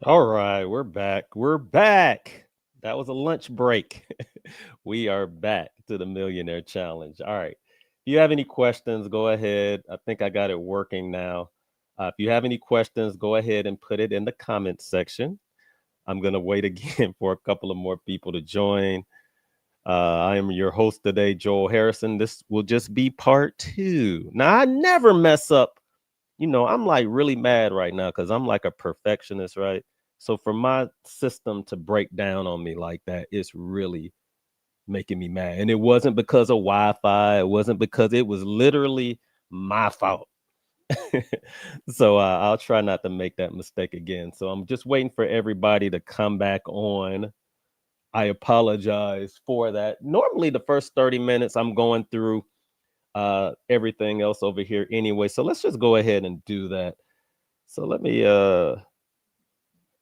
All right, we're back. We're back. That was a lunch break. We are back to the Millionaire Challenge. All right. If you have any questions, go ahead. I think I got it working now. If you have any questions, go ahead and put it in the comments section. I'm going to wait again for a couple of more people to join. I am your host today, Joel Harrison. This will just be part two. Now, I never mess up. I'm like really mad right now because I'm like a perfectionist, right? So for my system to break down on me like that, it's really making me mad. And it wasn't because of Wi-Fi. It wasn't because it was literally my fault. So I'll try not to make that mistake again. So I'm just waiting for everybody to come back on. I apologize for that. Normally the first 30 minutes I'm going through everything else over here anyway. So let's just go ahead and do that. So let me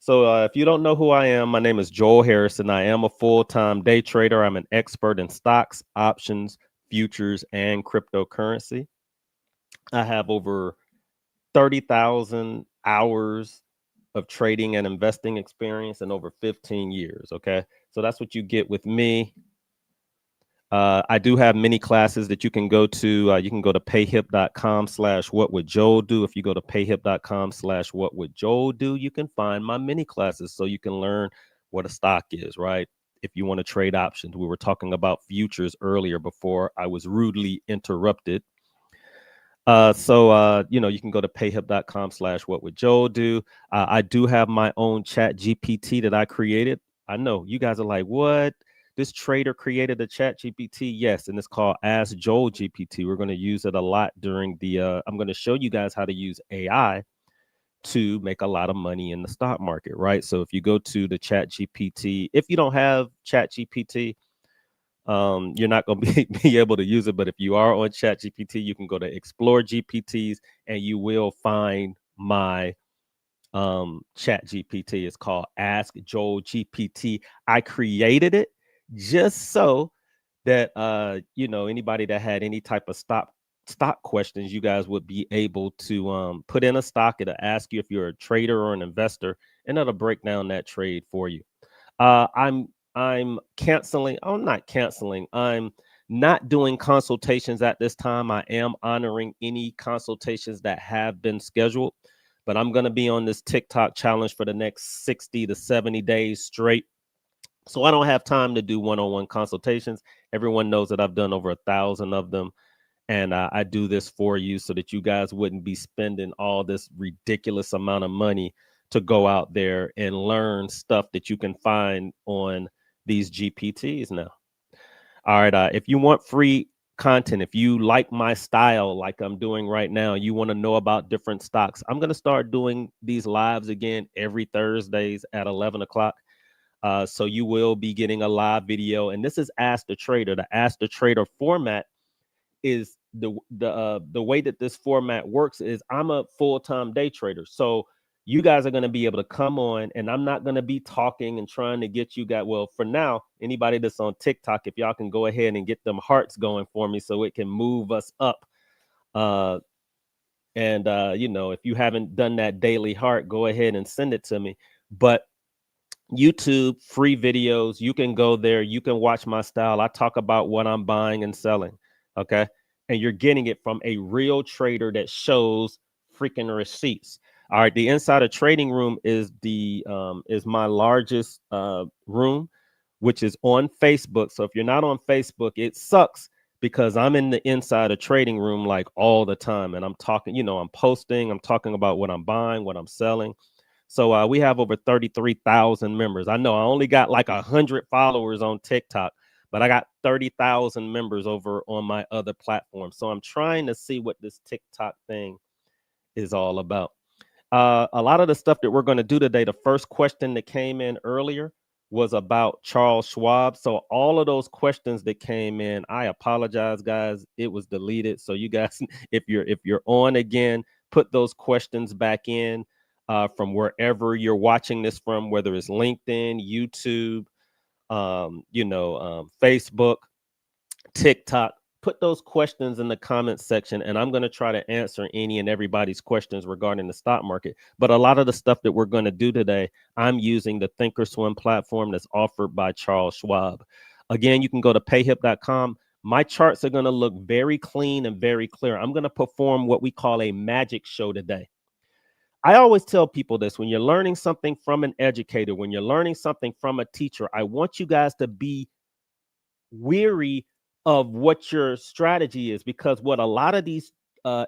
if you don't know who I am, my name is Joel Harrison. I am a full-time day trader. I'm an expert in stocks, options, futures, and cryptocurrency. I have over 30,000 hours of trading and investing experience in over 15 years. Okay. So that's what you get with me. I do have many classes that you can go to. You can go to payhip.com/what would Joel do. If you go to payhip.com/what would Joel do, you can find my mini classes so you can learn what a stock is, right? If you want to trade options, we were talking about futures earlier before I was rudely interrupted. You can go to payhip.com/what would Joel do. I do have my own chat GPT that I created. I know you guys are like, what? This trader created a chat GPT. Yes, and it's called Ask Joel GPT. We're going to use it a lot during I'm going to show you guys how to use AI to make a lot of money in the stock market, right? So if you go to the chat GPT, if you don't have chat GPT, you're not going to be able to use it. But if you are on chat GPT, you can go to explore GPTs and you will find my chat GPT. It's called Ask Joel GPT. I created it just so that anybody that had any type of stock questions, you guys would be able to put in a stock. It'll ask you if you're a trader or an investor, and it'll break down that trade for you. I'm canceling. I'm not canceling. I'm not doing consultations at this time. I am honoring any consultations that have been scheduled, but I'm going to be on this TikTok challenge for the next 60 to 70 days straight. So I don't have time to do one-on-one consultations. Everyone knows that I've done over 1,000 of them. And I do this for you so that you guys wouldn't be spending all this ridiculous amount of money to go out there and learn stuff that you can find on these GPTs now. All right. If you want free content, if you like my style, like I'm doing right now, you want to know about different stocks, I'm going to start doing these lives again every Thursdays at 11 o'clock. So you will be getting a live video. And this is Ask the Trader. The Ask the Trader format is the way that this format works is I'm a full-time day trader. So you guys are going to be able to come on and I'm not going to be talking and trying to get you guys. Well, for now, anybody that's on TikTok, if y'all can go ahead and get them hearts going for me so it can move us up. If you haven't done that daily heart, go ahead and send it to me. But YouTube, free videos, you can go there. You can watch my style. I talk about what I'm buying and selling. Okay. And you're getting it from a real trader that shows freaking receipts. All right. The Insider Trading Room is my largest room, which is on Facebook. So if you're not on Facebook, it sucks because I'm in the Insider Trading Room like all the time. And I'm talking, I'm posting, I'm talking about what I'm buying, what I'm selling. So we have over 33,000 members. I know I only got like 100 followers on TikTok, but I got 30,000 members over on my other platforms. So I'm trying to see what this TikTok thing is all about. A lot of the stuff that we're going to do today, the first question that came in earlier was about Charles Schwab. So all of those questions that came in, I apologize, guys. It was deleted. So you guys, if you're on again, put those questions back in. From wherever you're watching this from, whether it's LinkedIn, YouTube, Facebook, TikTok, put those questions in the comments section, and I'm going to try to answer any and everybody's questions regarding the stock market. But a lot of the stuff that we're going to do today, I'm using the Thinkorswim platform that's offered by Charles Schwab. Again, you can go to payhip.com. My charts are going to look very clean and very clear. I'm going to perform what we call a magic show today. I always tell people this: when you're learning something from an educator, when you're learning something from a teacher, I want you guys to be weary of what your strategy is, because what a lot of these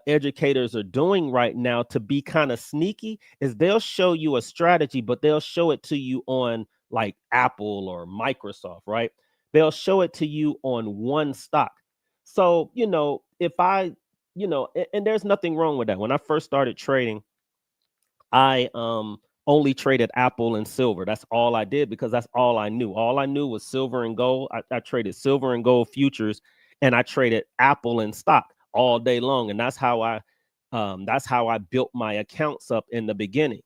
educators are doing right now to be kind of sneaky is they'll show you a strategy, but they'll show it to you on like Apple or Microsoft, right? They'll show it to you on one stock. So, if and there's nothing wrong with that. When I first started trading, I only traded Apple and silver. That's all I did, because that's all I knew. All I knew was silver and gold. I traded silver and gold futures, and I traded Apple and stock all day long. And that's how I built my accounts up in the beginning.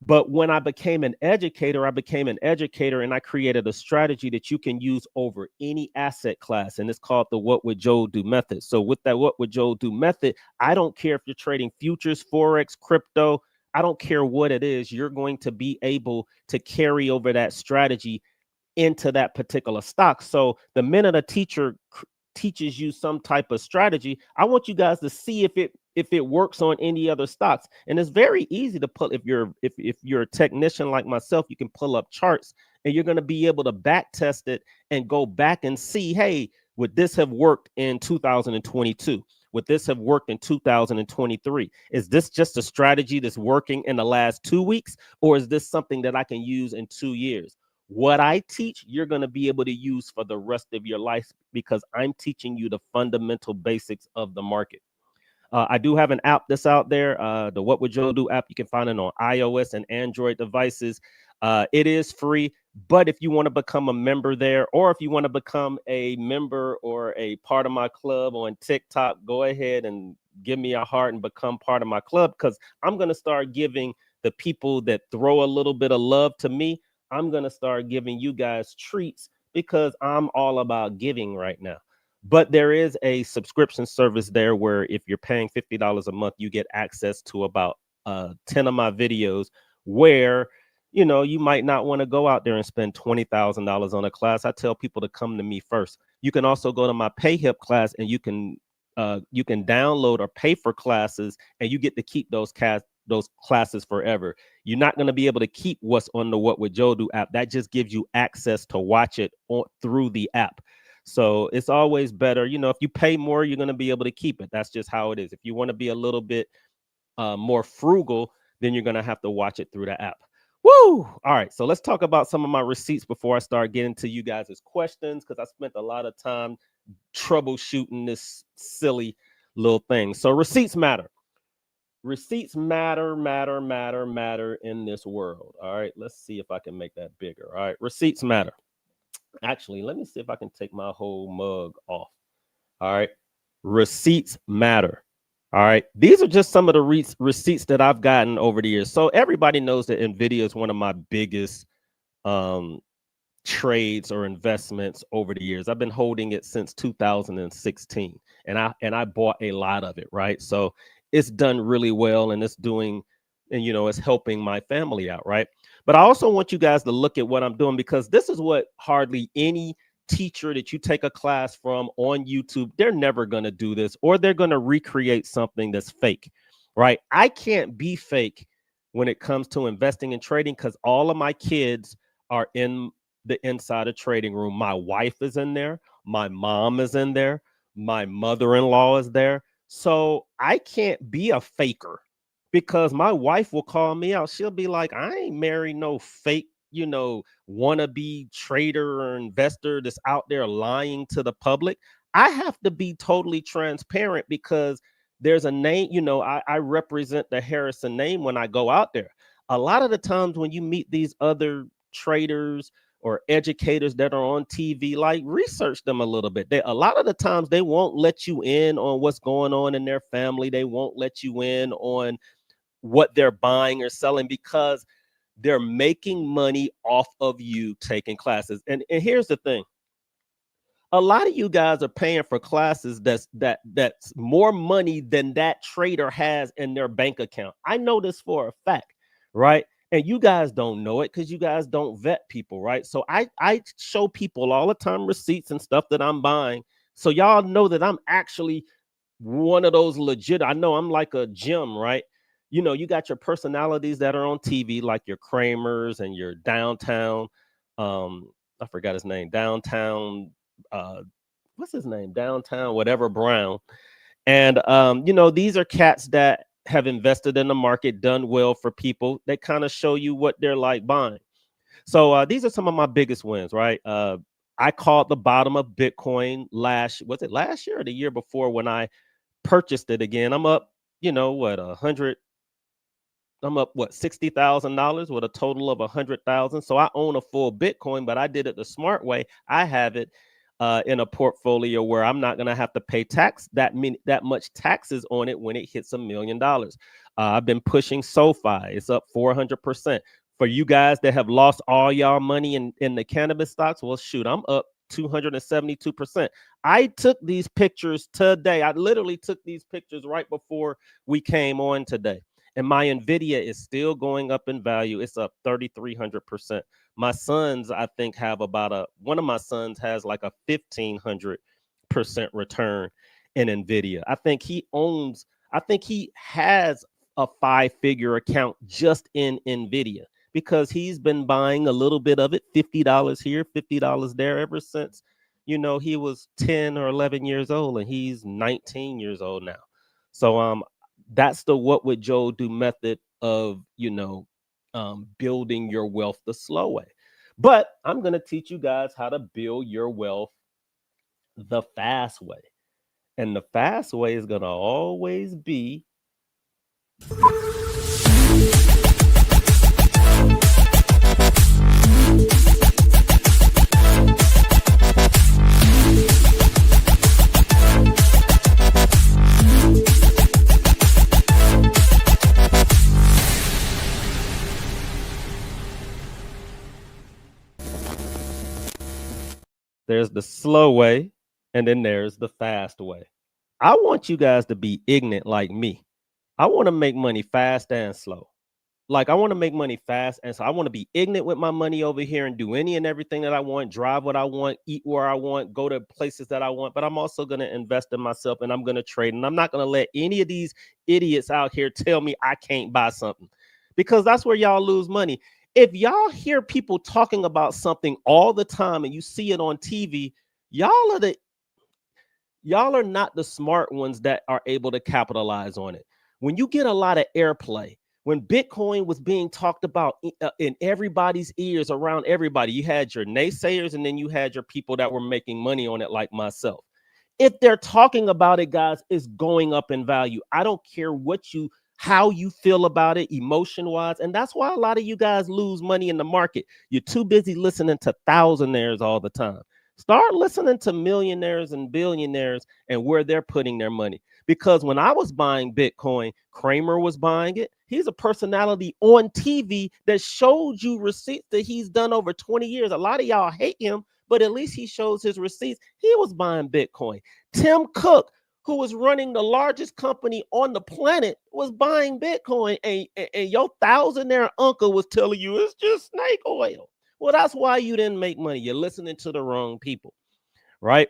But when I became an educator, and I created a strategy that you can use over any asset class. And it's called the What Would Joe Do method. So with that What Would Joe Do method, I don't care if you're trading futures, Forex, crypto, I don't care what it is, you're going to be able to carry over that strategy into that particular stock. So the minute a teacher teaches you some type of strategy, I want you guys to see if it works on any other stocks. And it's very easy to pull. If you're a technician like myself, you can pull up charts, and you're going to be able to back test it and go back and see, hey, would this have worked in 2022? Would this have worked in 2023? Is this just a strategy that's working in the last 2 weeks, or is this something that I can use in 2 years? What I teach, you're going to be able to use for the rest of your life, because I'm teaching you the fundamental basics of the market. I do have an app that's out there, the What Would Joe Do app. You can find it on iOS and Android devices. It is free, but if you want to become a member there, or if you want to become a member or a part of my club on TikTok, go ahead and give me a heart and become part of my club, because I'm going to start giving the people that throw a little bit of love to me, I'm going to start giving you guys treats, because I'm all about giving right now. But there is a subscription service there where if you're paying $50 a month, you get access to about 10 of my videos, where you might not want to go out there and spend $20,000 on a class. I tell people to come to me first. You can also go to my PayHip class, and you can download or pay for classes, and you get to keep those classes forever. You're not going to be able to keep what's on the What Would Joe Do app. That just gives you access to watch it through the app. So it's always better, if you pay more, you're going to be able to keep it. That's just how it is. If you want to be a little bit more frugal, then you're going to have to watch it through the app. Woo! All right, so let's talk about some of my receipts before I start getting to you guys' questions, because I spent a lot of time troubleshooting this silly little thing. So receipts matter. Receipts matter in this world. All right, let's see if I can make that bigger. All right, receipts matter. Actually, let me see if I can take my whole mug off. All right, receipts matter. All right, these are just some of the receipts that I've gotten over the years. So everybody knows that NVIDIA is one of my biggest trades or investments over the years. I've been holding it since 2016, and I bought a lot of it, right? So it's done really well, and it's helping my family out, right? But I also want you guys to look at what I'm doing, because this is what hardly any teacher that you take a class from on YouTube, they're never going to do this, or they're going to recreate something that's fake, right? I can't be fake when it comes to investing and trading, because all of my kids are in the insider trading room. My wife is in there. My mom is in there. My mother-in-law is there. So I can't be a faker, because my wife will call me out. She'll be like, I ain't married no fake, wannabe trader or investor that's out there lying to the public. I have to be totally transparent, because there's a name, I represent the Harrison name when I go out there. A lot of the times when you meet these other traders or educators that are on TV, like, research them a little bit. A lot of the times they won't let you in on what's going on in their family. They won't let you in on what they're buying or selling, because they're making money off of you taking classes. And here's the thing. A lot of you guys are paying for classes that's more money than that trader has in their bank account. I know this for a fact, right? And you guys don't know it because you guys don't vet people, right? So I show people all the time receipts and stuff that I'm buying, so y'all know that I'm actually one of those legit. I know I'm like a gym, right? You know, you got your personalities that are on TV, like your Kramers and your downtown. I forgot his name. Downtown. What's his name? Downtown, whatever Brown. And you know, these are cats that have invested in the market, done well for people. They kind of show you what they're like buying. So these are some of my biggest wins, right? I called the bottom of Bitcoin was it last year or the year before when I purchased it again? I'm up, you know, what, 100, I'm up what, $60,000 with a total of 100,000. So I own a full Bitcoin, but I did it the smart way. I have it in a portfolio where I'm not going to have to pay that much taxes on it when it hits $1 million. I've been pushing SoFi. It's up 400%. For you guys that have lost all y'all money in the cannabis stocks, well, shoot, I'm up 272%. I took these pictures today. I literally took these pictures right before we came on today. And my Nvidia is still going up in value. It's up 3,300%. My sons, I think, have one of my sons has like a 1,500% return in Nvidia. I think he has a 5-figure account just in Nvidia because he's been buying a little bit of it, $50 here, $50 there, ever since, you know, he was 10 or 11 years old, and he's 19 years old now. So that's the what would Joe do method of, you know, building your wealth the slow way. But I'm going to teach you guys how to build your wealth the fast way. And the fast way is going to always be there's the slow way, and then there's the fast way. I want you guys to be ignorant like me. I want to make money fast and slow. Like, I want to make money fast, and so I want to be ignorant with my money over here and do any and everything that I want, drive what I want, eat where I want, go to places that I want. But I'm also going to invest in myself, and I'm going to trade, and I'm not going to let any of these idiots out here tell me I can't buy something, because that's where y'all lose money. If y'all hear people talking about something all the time and you see it on TV, y'all are not the smart ones that are able to capitalize on it. When you get a lot of airplay, when Bitcoin was being talked about in everybody's ears, around everybody, you had your naysayers, and then you had your people that were making money on it, like myself. If they're talking about it, guys, it's going up in value. I don't care how you feel about it emotion-wise. And that's why a lot of you guys lose money in the market. You're too busy listening to thousandaires all the time. Start listening to millionaires and billionaires and where they're putting their money. Because when I was buying Bitcoin, Kramer was buying it. He's a personality on TV that showed you receipts that he's done over 20 years. A lot of y'all hate him, but at least he shows his receipts. He was buying Bitcoin. Tim Cook, who was running the largest company on the planet, was buying Bitcoin. And your thousandaire uncle was telling you it's just snake oil. Well, that's why you didn't make money. You're listening to the wrong people, right?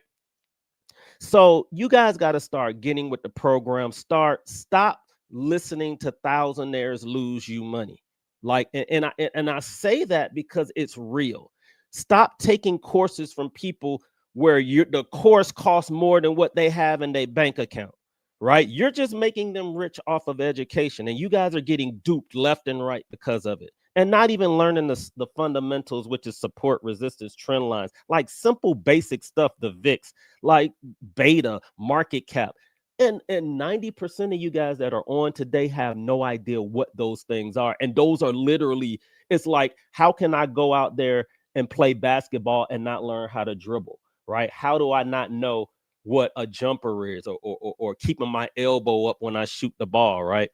So you guys got to start getting with the program. Stop listening to thousandaires lose you money. Like, and I say that because it's real. Stop taking courses from people where the course costs more than what they have in their bank account, right? You're just making them rich off of education, and you guys are getting duped left and right because of it. And not even learning the fundamentals, which is support, resistance, trend lines, like simple basic stuff, the VIX, like beta, market cap. And 90% of you guys that are on today have no idea what those things are. And those are literally, it's like, how can I go out there and play basketball and not learn how to dribble, right? How do I not know what a jumper is, or keeping my elbow up when I shoot the ball, right?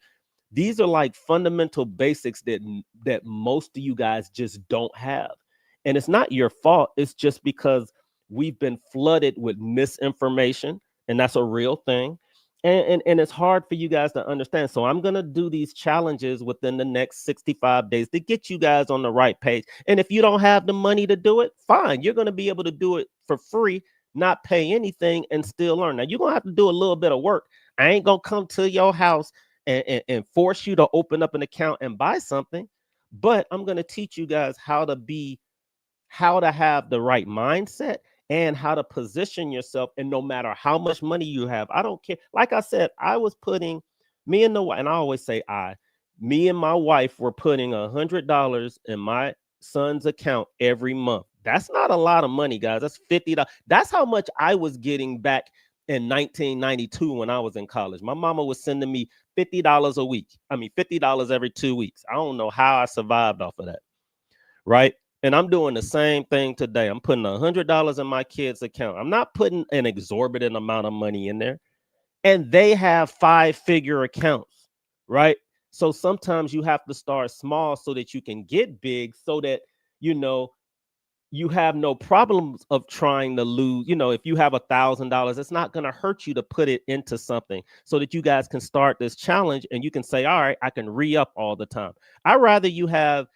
These are like fundamental basics that most of you guys just don't have. And it's not your fault. It's just because we've been flooded with misinformation, and that's a real thing. And it's hard for you guys to understand. So I'm gonna do these challenges within the next 65 days to get you guys on the right page. And if you don't have the money to do it, fine. You're gonna be able to do it for free, not pay anything, and still learn. Now you're gonna have to do a little bit of work. I ain't gonna come to your house and force you to open up an account and buy something, but I'm gonna teach you guys how to have the right mindset and how to position yourself. And no matter how much money you have, I don't care. Like I said, I was putting and I always say me and my wife were putting $100 in my son's account every month. That's not a lot of money, guys. That's $50. That's how much I was getting back in 1992 when I was in college. My mama was sending me $50 a week. I mean, $50 every 2 weeks. I don't know how I survived off of that. Right. And I'm doing the same thing today. I'm putting $100 in my kid's account. I'm not putting an exorbitant amount of money in there. And they have 5-figure accounts, right? So sometimes you have to start small so that you can get big, so that, you have no problems of trying to lose. If you have $1,000, it's not going to hurt you to put it into something so that you guys can start this challenge and you can say, all right, I can re-up all the time. I'd rather you have,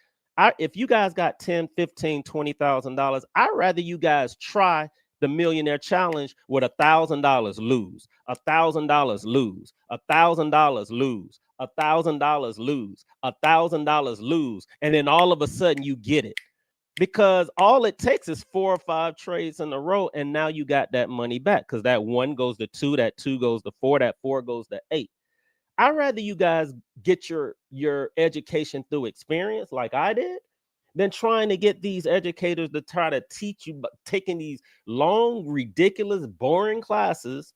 if you guys got 10, 15, $20,000, I'd rather you guys try the Millionaire Challenge with $1,000, lose, $1,000, lose, $1,000, lose, $1,000, lose, $1,000, lose. And then all of a sudden you get it. Because all it takes is 4 or 5 trades in a row, and now you got that money back, because that 1 goes to 2, that 2 goes to 4, that 4 goes to 8. I'd rather you guys get your education through experience like I did than trying to get these educators to try to teach you, but taking these long, ridiculous, boring classes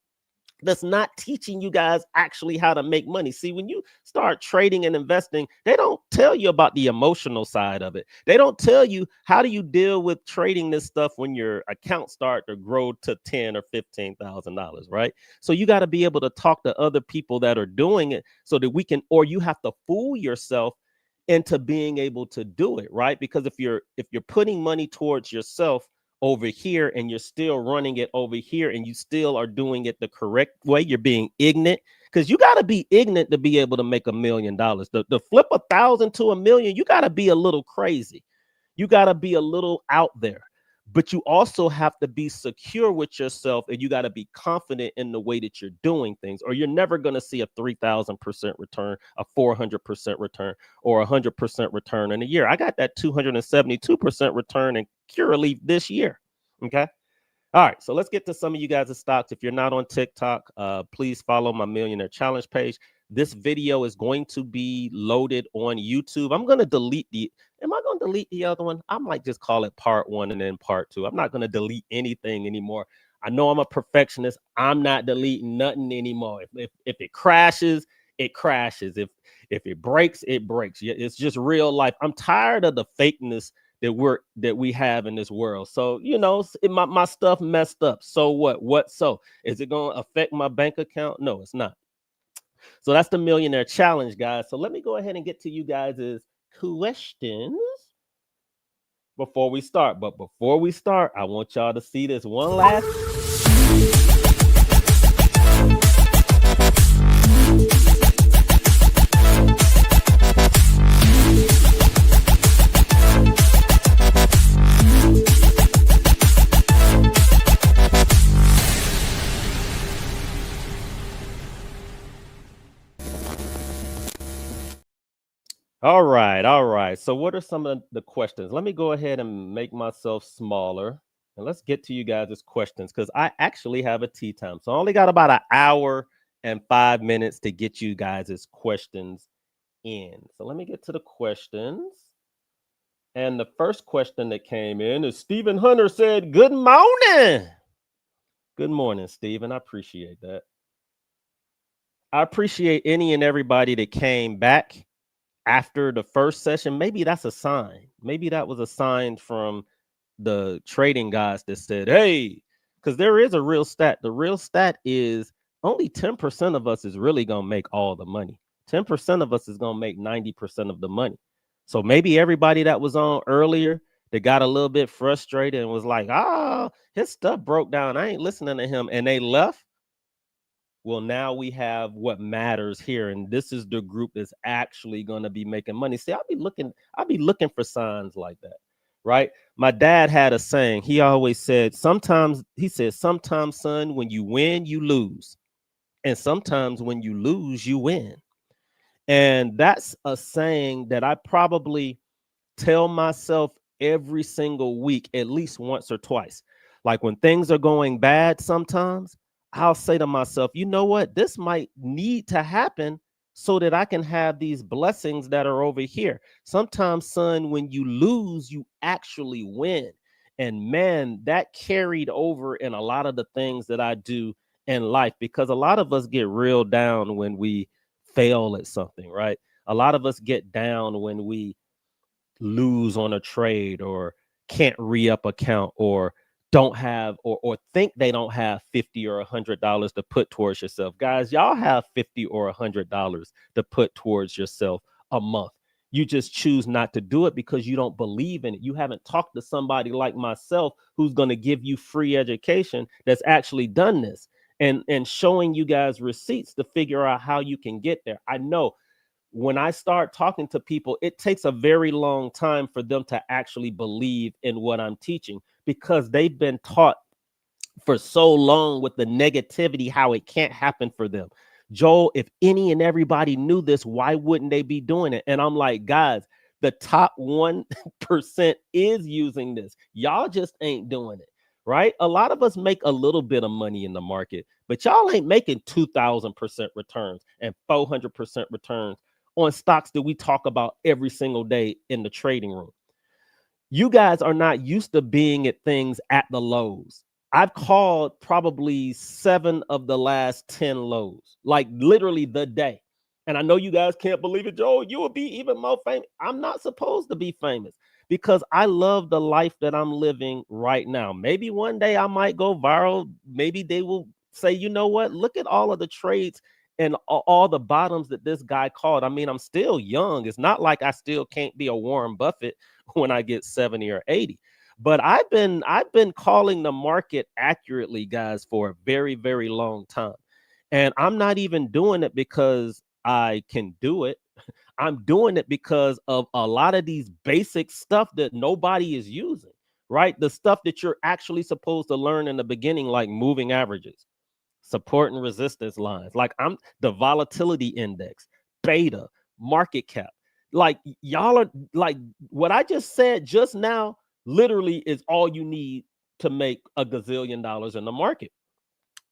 that's not teaching you guys actually how to make money. See, when you start trading and investing, they don't tell you about the emotional side of it. They don't tell you how do you deal with trading this stuff when your accounts start to grow to $10,000 or $15,000, right? So you got to be able to talk to other people that are doing it so that we can, or you have to fool yourself into being able to do it, right? Because if you're putting money towards yourself over here and you're still running it over here and you still are doing it the correct way, you're being ignorant, because you got to be ignorant to be able to make $1 million. To flip 1,000 to 1 million, you got to be a little crazy. You got to be a little out there, but you also have to be secure with yourself, and you got to be confident in the way that you're doing things, or you're never going to see a 3,000% return, a 400% return, or 100% return in a year. I got that 272% return in Curaleaf this year. Okay. All right, so let's get to some of you guys' stocks. If you're not on TikTok, please follow my Millionaire Challenge page. This video is going to be loaded on YouTube. I'm going to delete am I going to delete the other one? I might just call it part 1 and then part 2. I'm not going to delete anything anymore. I know I'm a perfectionist. I'm not deleting nothing anymore. If it crashes, it crashes. If it breaks, it breaks. It's just real life. I'm tired of the fakeness that we have in this world. So, my stuff messed up. So what? So is it going to affect my bank account? No, it's not. So that's the Millionaire Challenge, guys. So let me go ahead and get to you guys' questions before we start. But before we start, I want y'all to see this one last. All right. So what are some of the questions? Let me go ahead and make myself smaller, and let's get to you guys' questions, because I actually have a tea time. So I only got about 1 hour and 5 minutes to get you guys' questions in. So let me get to the questions. And the first question that came in is Stephen Hunter said, good morning. Good morning, Stephen. I appreciate that. I appreciate any and everybody that came back after the first session. Maybe that's a sign. Maybe that was a sign from the trading guys that said, hey, because there is a real stat. The real stat is only 10% of us is really going to make all the money. 10% of us is going to make 90% of the money. So maybe everybody that was on earlier, that got a little bit frustrated and was like, "Ah, his stuff broke down. I ain't listening to him," and they left. Well, now we have what matters here, and this is the group that's actually going to be making money. See, I'll be looking for signs like that, right? My dad had a saying. He always said, sometimes, son, when you win, you lose, and sometimes when you lose, you win. And that's a saying that I probably tell myself every single week, at least once or twice. Like when things are going bad, sometimes I'll say to myself, you know what? This might need to happen so that I can have these blessings that are over here. Sometimes, son, when you lose, you actually win. And man, that carried over in a lot of the things that I do in life, because a lot of us get real down when we fail at something, right? A lot of us get down when we lose on a trade or can't re-up account or don't have or think they don't have 50 or $100 to put towards yourself. Guys, y'all have 50 or $100 to put towards yourself a month. You just choose not to do it because you don't believe in it. You haven't talked to somebody like myself who's going to give you free education that's actually done this and showing you guys receipts to figure out how you can get there. I know when I start talking to people, it takes a very long time for them to actually believe in what I'm teaching because they've been taught for so long with the negativity how it can't happen for them. Joel, if any and everybody knew this, why wouldn't they be doing it? And I'm like, guys, the top 1% is using this. Y'all just ain't doing it, right? A lot of us make a little bit of money in the market, but y'all ain't making 2,000% returns and 400% returns on stocks that we talk about every single day in the trading room. You guys are not used to being at things at the lows. I've called probably 7 of the last 10 lows, like literally the day. And I know you guys can't believe it, Joel. You will be even more famous. I'm not supposed to be famous because I love the life that I'm living right now. Maybe one day I might go viral. Maybe they will say, you know what? Look at all of the trades and all the bottoms that this guy called. I mean, I'm still young. It's not like I still can't be a Warren Buffett when I get 70 or 80. But I've been calling the market accurately, guys, for a very, very long time. And I'm not even doing it because I can do it. I'm doing it because of a lot of these basic stuff that nobody is using, right? The stuff that you're actually supposed to learn in the beginning, like moving averages, support and resistance lines. Like I'm the volatility index, beta, market cap. Like y'all are like what I just said just now literally is all you need to make a gazillion dollars in the market.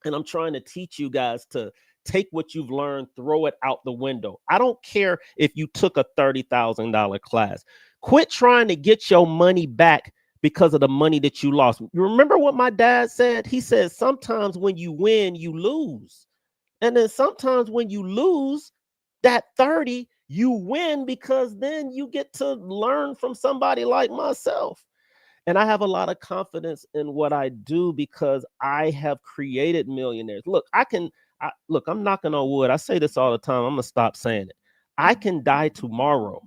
And I'm trying to teach you guys to take what you've learned, throw it out the window. I don't care if you took a $30,000 class. Quit trying to get your money back because of the money that you lost. You remember what my dad said? He said, sometimes when you win, you lose. And then sometimes when you lose that 30, you win because then you get to learn from somebody like myself. And I have a lot of confidence in what I do because I have created millionaires. Look, look, I'm knocking on wood. I say this all the time. I'm going to stop saying it. I can die tomorrow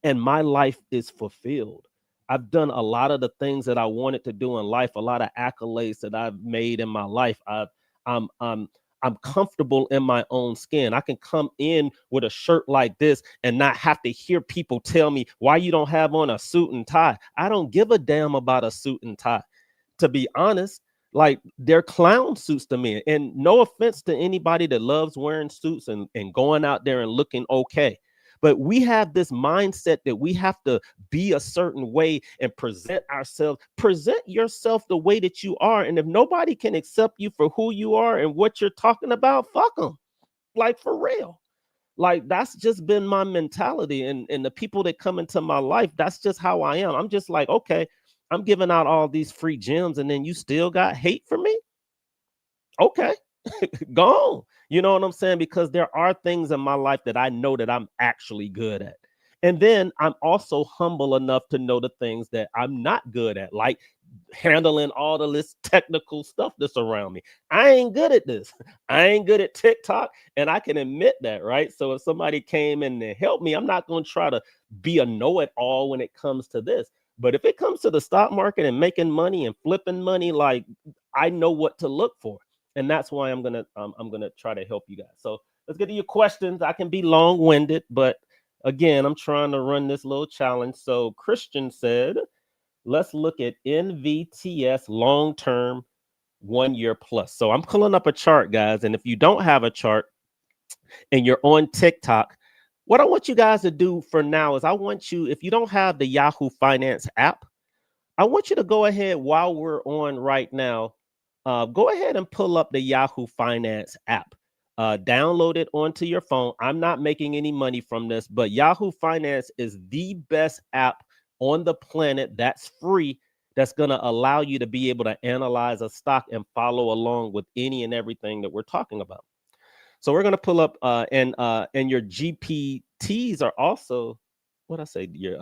and my life is fulfilled. I've done a lot of the things that I wanted to do in life, a lot of accolades that I've made in my life. I'm I'm comfortable in my own skin. I can come in with a shirt like this and not have to hear people tell me why you don't have on a suit and tie. I don't give a damn about a suit and tie, to be honest. Like they're clown suits to me. And no offense to anybody that loves wearing suits and going out there and looking okay. But we have this mindset that we have to be a certain way and present ourselves. Present yourself the way that you are. And if nobody can accept you for who you are and what you're talking about, fuck them. Like for real. Like that's just been my mentality. And the people that come into my life, that's just how I am. I'm just like, okay, I'm giving out all these free gems and then you still got hate for me? Okay. Gone. You know what I'm saying? Because there are things in my life that I know that I'm actually good at. And then I'm also humble enough to know the things that I'm not good at, like handling all of this technical stuff that's around me. I ain't good at this. I ain't good at TikTok, and I can admit that, right? So if somebody came in and helped me, I'm not going to try to be a know-it-all when it comes to this. But if it comes to the stock market and making money and flipping money, like I know what to look for. And that's why I'm gonna try to help you guys. So let's get to your questions. I can be long-winded, but again, I'm trying to run this little challenge. So Christian said, let's look at NVTS long-term 1 year plus. So I'm pulling up a chart, guys. And if you don't have a chart and you're on TikTok, what I want you guys to do for now is I want you, if you don't have the Yahoo Finance app, I want you to go ahead while we're on right now. Go ahead and pull up the Yahoo Finance app. Download it onto your phone. I'm not making any money from this, but Yahoo Finance is the best app on the planet that's free, that's going to allow you to be able to analyze a stock and follow along with any and everything that we're talking about. So we're going to pull up and your GPTs are also, what I say, your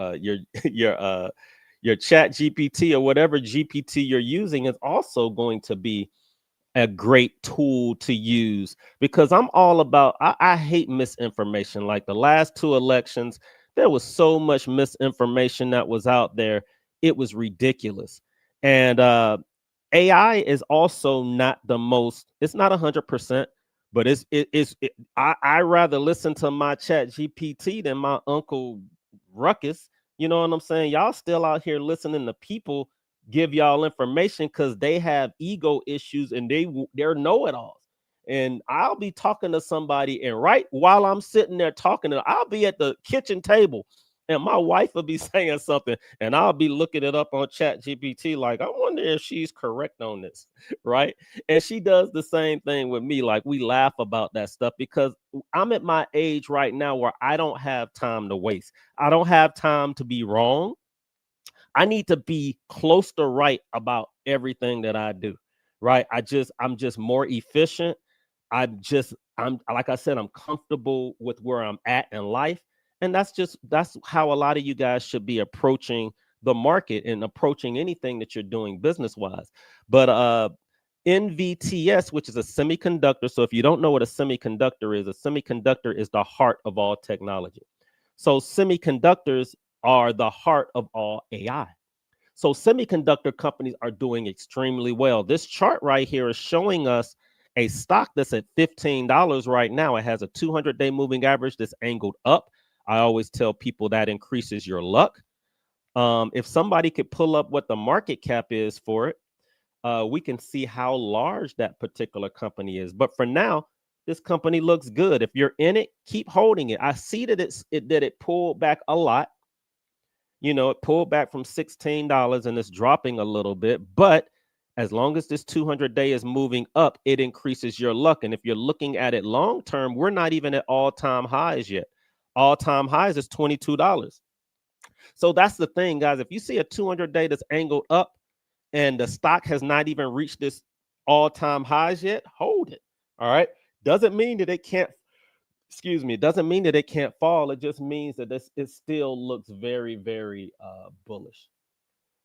chat GPT or whatever GPT you're using is also going to be a great tool to use, because I'm all about, I hate misinformation. Like the last two elections, there was so much misinformation that was out there. It was ridiculous. And AI is also not the most, it's not 100%, but I rather listen to my chat GPT than my Uncle Ruckus. You know what I'm saying? Y'all still out here listening to people give y'all information because they have ego issues and they're know-it-alls. And I'll be talking to somebody, and right while I'm sitting there talking to, I'll be at the kitchen table and my wife will be saying something and I'll be looking it up on chat GPT, like, I wonder if she's correct on this, right? And she does the same thing with me. Like, we laugh about that stuff because I'm at my age right now where I don't have time to waste. I don't have time to be wrong. I need to be close to right about everything that I do, right? I'm just more efficient. I'm like I said, I'm comfortable with where I'm at in life. And that's how a lot of you guys should be approaching the market and approaching anything that you're doing business wise. But NVTS, which is a semiconductor. So if you don't know what a semiconductor is the heart of all technology. So semiconductors are the heart of all AI. So semiconductor companies are doing extremely well. This chart right here is showing us a stock that's at $15 right now. It has a 200-day moving average that's angled up. I always tell people that increases your luck. If somebody could pull up what the market cap is for it, we can see how large that particular company is. But for now, this company looks good. If you're in it, keep holding it. I see that it pulled back a lot. You know, it pulled back from $16 and it's dropping a little bit. But as long as this 200-day is moving up, it increases your luck. And if you're looking at it long term, we're not even at all-time highs yet. All-time highs is $22. So that's the thing, guys. If you see a 200-day that's angled up and the stock has not even reached this all-time highs yet, hold it. All right. Doesn't mean that it can't, it doesn't mean that it can't fall. It just means that it still looks very, very bullish.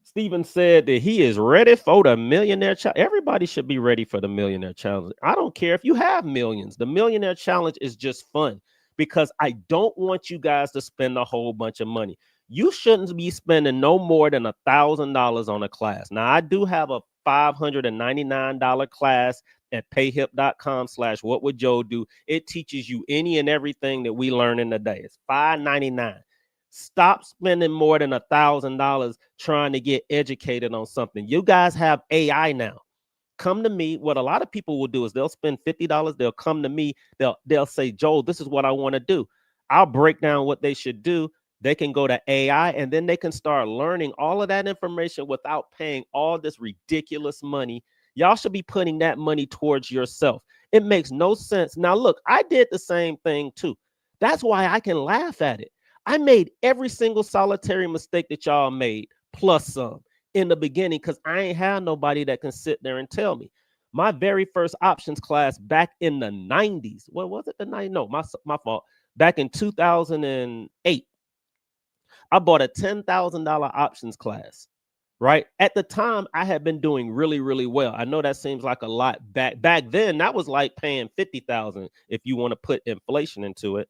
Steven said that he is ready for the Millionaire Challenge. Everybody should be ready for the Millionaire Challenge. I don't care if you have millions. The Millionaire Challenge is just fun because I don't want you guys to spend a whole bunch of money. You shouldn't be spending no more than $1,000 on a class. Now, I do have a $599 class at payhip.com/what would Joe do. It teaches you any and everything that we learn in the day. It's $599. Stop spending more than $1,000 trying to get educated on something. You guys have AI now. Come to me. What a lot of people will do is they'll spend $50. They'll come to me. They'll say, Joel, this is what I want to do. I'll break down what they should do. They can go to AI and then they can start learning all of that information without paying all this ridiculous money. Y'all should be putting that money towards yourself. It makes no sense. Now, look, I did the same thing too. That's why I can laugh at it. I made every single solitary mistake that y'all made, plus some, in the beginning, because I ain't have nobody that can sit there and tell me. My very first options class back in the 90s. What was it? The 90s? No, my fault. Back in 2008. I bought a $10,000 options class, right? At the time, I had been doing really, really well. I know that seems like a lot back then. That was like paying $50,000 if you want to put inflation into it.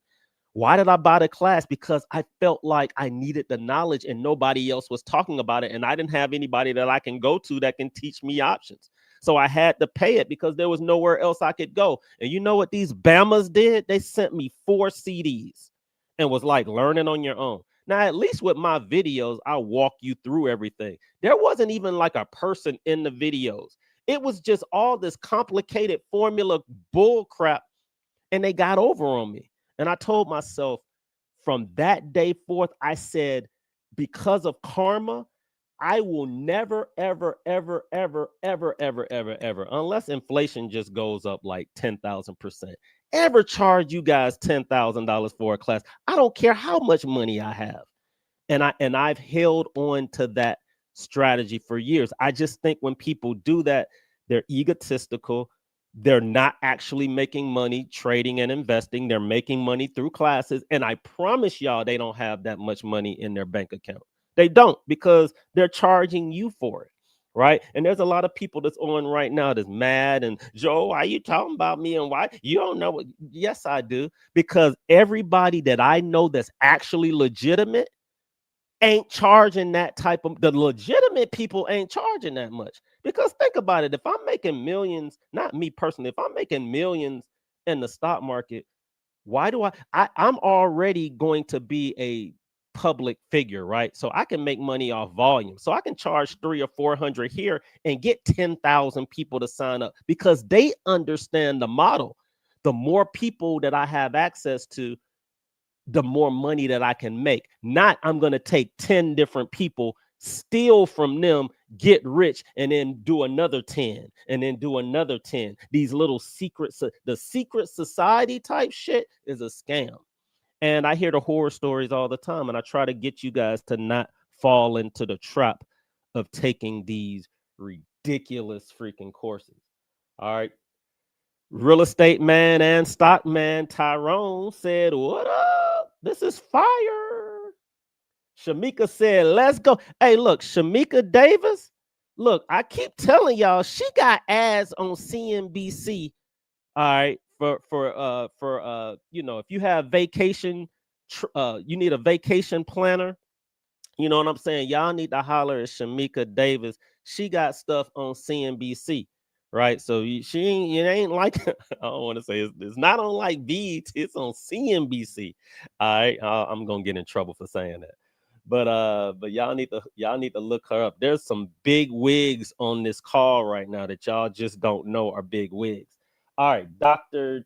Why did I buy the class? Because I felt like I needed the knowledge and nobody else was talking about it. And I didn't have anybody that I can go to that can teach me options. So I had to pay it because there was nowhere else I could go. And you know what these Bamas did? They sent me 4 CDs and was like, learning on your own. Now, at least with my videos, I walk you through everything. There wasn't even like a person in the videos. It was just all this complicated formula bull crap, and they got over on me. And I told myself from that day forth, I said, because of karma, I will never, ever, ever, ever, ever, ever, ever, ever, unless inflation just goes up like 10,000%, ever charge you guys $10,000 for a class. I don't care how much money I have. And I've held on to that strategy for years. I just think when people do that, they're egotistical. They're not actually making money trading and investing. They're making money through classes. And I promise y'all, they don't have that much money in their bank account. They don't, because they're charging you for it. Right. And there's a lot of people that's on right now that's mad. And Joe, why are you talking about me? And why you don't know what? Yes, I do. Because everybody that I know that's actually legitimate ain't charging that type of, the legitimate people ain't charging that much. Because think about it, if I'm making millions, not me personally, if I'm making millions in the stock market, why do I'm already going to be a public figure, right? So I can make money off volume. So I can charge 300 or 400 here and get 10,000 people to sign up because they understand the model. The more people that I have access to, the more money that I can make. Not I'm going to take 10 different people, steal from them, get rich, and then do another 10, and then do another 10. These little secrets, the secret society type shit is a scam. And I hear the horror stories all the time, and I try to get you guys to not fall into the trap of taking these ridiculous freaking courses. All right. Real estate man and stock man Tyrone said, "What up? This is fire." Shamika said, "Let's go." Hey, look, Shamika Davis. Look, I keep telling y'all, she got ads on CNBC. All right, for you know, if you have vacation, you need a vacation planner. You know what I'm saying? Y'all need to holler at Shamika Davis. She got stuff on CNBC, right? So she ain't, it ain't like I don't want to say it's not on like BET, it's on CNBC. All right, I'm gonna get in trouble for saying that. But y'all need to look her up. There's some big wigs on this call right now that y'all just don't know are big wigs. All right, Dr.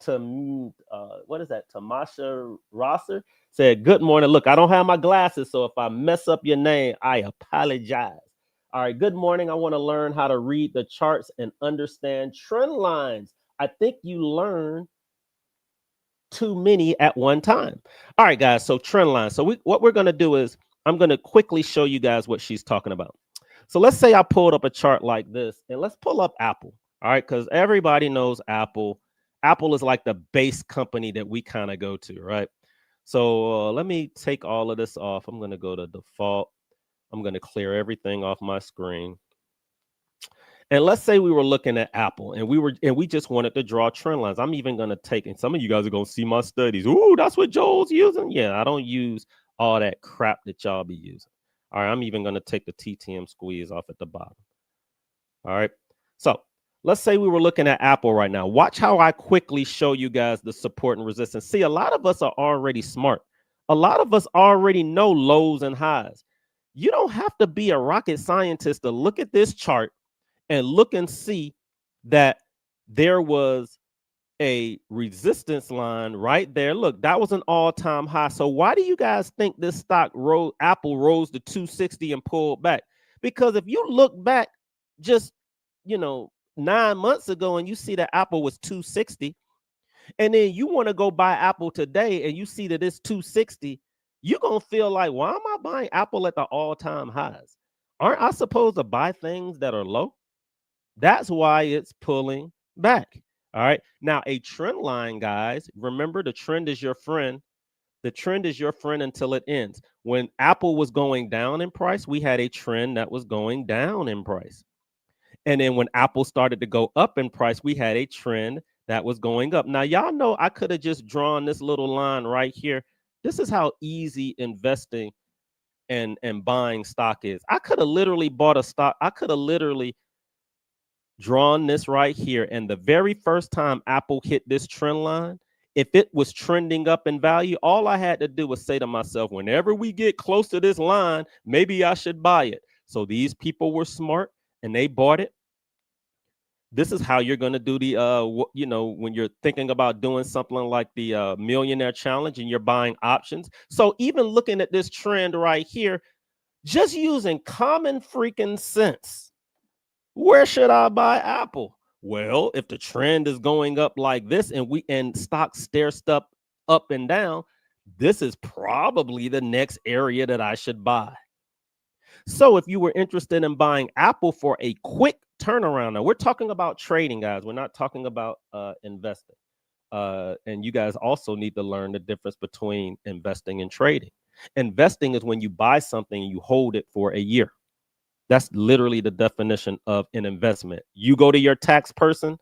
What is that? Tamasha Rosser said, "Good morning. Look, I don't have my glasses, so if I mess up your name, I apologize." All right, good morning. I want to learn how to read the charts and understand trend lines. I think you learn too many at one time. All right, guys. So trend lines. So what we're going to do is I'm going to quickly show you guys what she's talking about. So let's say I pulled up a chart like this, and let's pull up Apple. All right, because everybody knows Apple. Apple is like the base company that we kind of go to, right? So let me take all of this off. I'm going to go to default. I'm going to clear everything off my screen. And let's say we were looking at Apple and we just wanted to draw trend lines. I'm even going to take, and some of you guys are going to see my studies. Ooh, that's what Joel's using. Yeah, I don't use all that crap that y'all be using. All right, I'm even going to take the TTM squeeze off at the bottom. All right. So let's say we were looking at Apple right now. Watch how I quickly show you guys the support and resistance. See, a lot of us are already smart. A lot of us already know lows and highs. You don't have to be a rocket scientist to look at this chart and look and see that there was a resistance line right there. Look, that was an all-time high. So why do you guys think this stock Apple rose to 260 and pulled back? Because if you look back just, 9 months ago and you see that Apple was 260, and then you want to go buy Apple today and you see that it's 260, you're going to feel like, why am I buying Apple at the all-time highs? Aren't I supposed to buy things that are low? That's why it's pulling back. All right. Now, a trend line, guys, remember the trend is your friend. The trend is your friend until it ends. When Apple was going down in price, we had a trend that was going down in price. And then when Apple started to go up in price, we had a trend that was going up. Now, y'all know I could have just drawn this little line right here. This is how easy investing and buying stock is. I could have literally bought a stock. I could have literally drawn this right here. And the very first time Apple hit this trend line, if it was trending up in value, all I had to do was say to myself, whenever we get close to this line, maybe I should buy it. So these people were smart and they bought it. This is how you're going to do the when you're thinking about doing something like the millionaire challenge and you're buying options. So even looking at this trend right here, just using common freaking sense, where should I buy Apple? Well, if the trend is going up like this and stocks stair step up and down, this is probably the next area that I should buy. So if you were interested in buying Apple for a quick turnaround, now we're talking about trading, guys. We're not talking about investing. And you guys also need to learn the difference between investing and trading. Investing is when you buy something and you hold it for a year. That's literally the definition of an investment. You go to your tax person,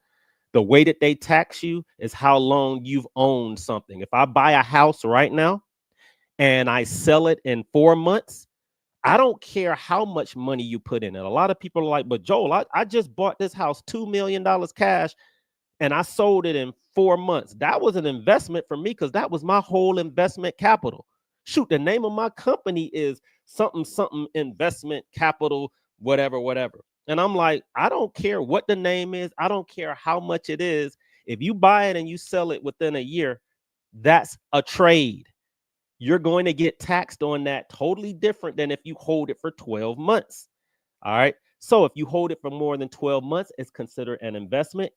the way that they tax you is how long you've owned something. If I buy a house right now and I sell it in 4 months, I don't care how much money you put in it. A lot of people are like, but Joel, I just bought this house $2 million cash and I sold it in 4 months. That was an investment for me because that was my whole investment capital. Shoot, the name of my company is something investment capital, whatever. And I'm like, I don't care what the name is. I don't care how much it is. If you buy it and you sell it within a year, that's a trade. You're going to get taxed on that totally different than if you hold it for 12 months. All right. So if you hold it for more than 12 months, it's considered an investment.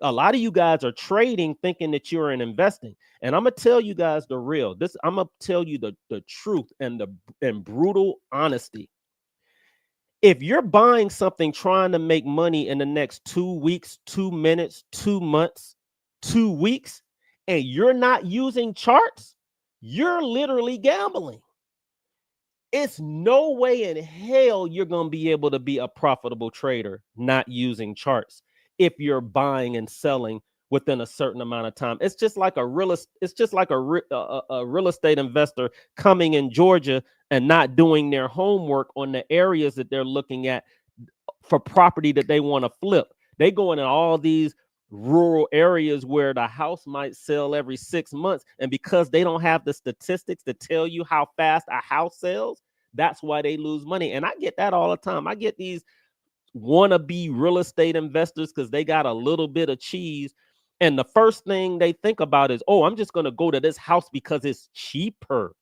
A lot of you guys are trading thinking that you're in investing. And I'm going to tell you guys the real, I'm going to tell you the truth and brutal honesty. If you're buying something trying to make money in the next 2 weeks, 2 minutes, 2 months, 2 weeks, and you're not using charts, you're literally gambling. It's no way in hell you're going to be able to be a profitable trader not using charts if you're buying and selling within a certain amount of time. It's just like a real estate investor coming in Georgia and not doing their homework on the areas that they're looking at for property that they want to flip. They go into all these rural areas where the house might sell every 6 months. And because they don't have the statistics to tell you how fast a house sells, that's why they lose money. And I get that all the time. I get these wannabe real estate investors because they got a little bit of cheese. And the first thing they think about is, oh, I'm just going to go to this house because it's cheaper.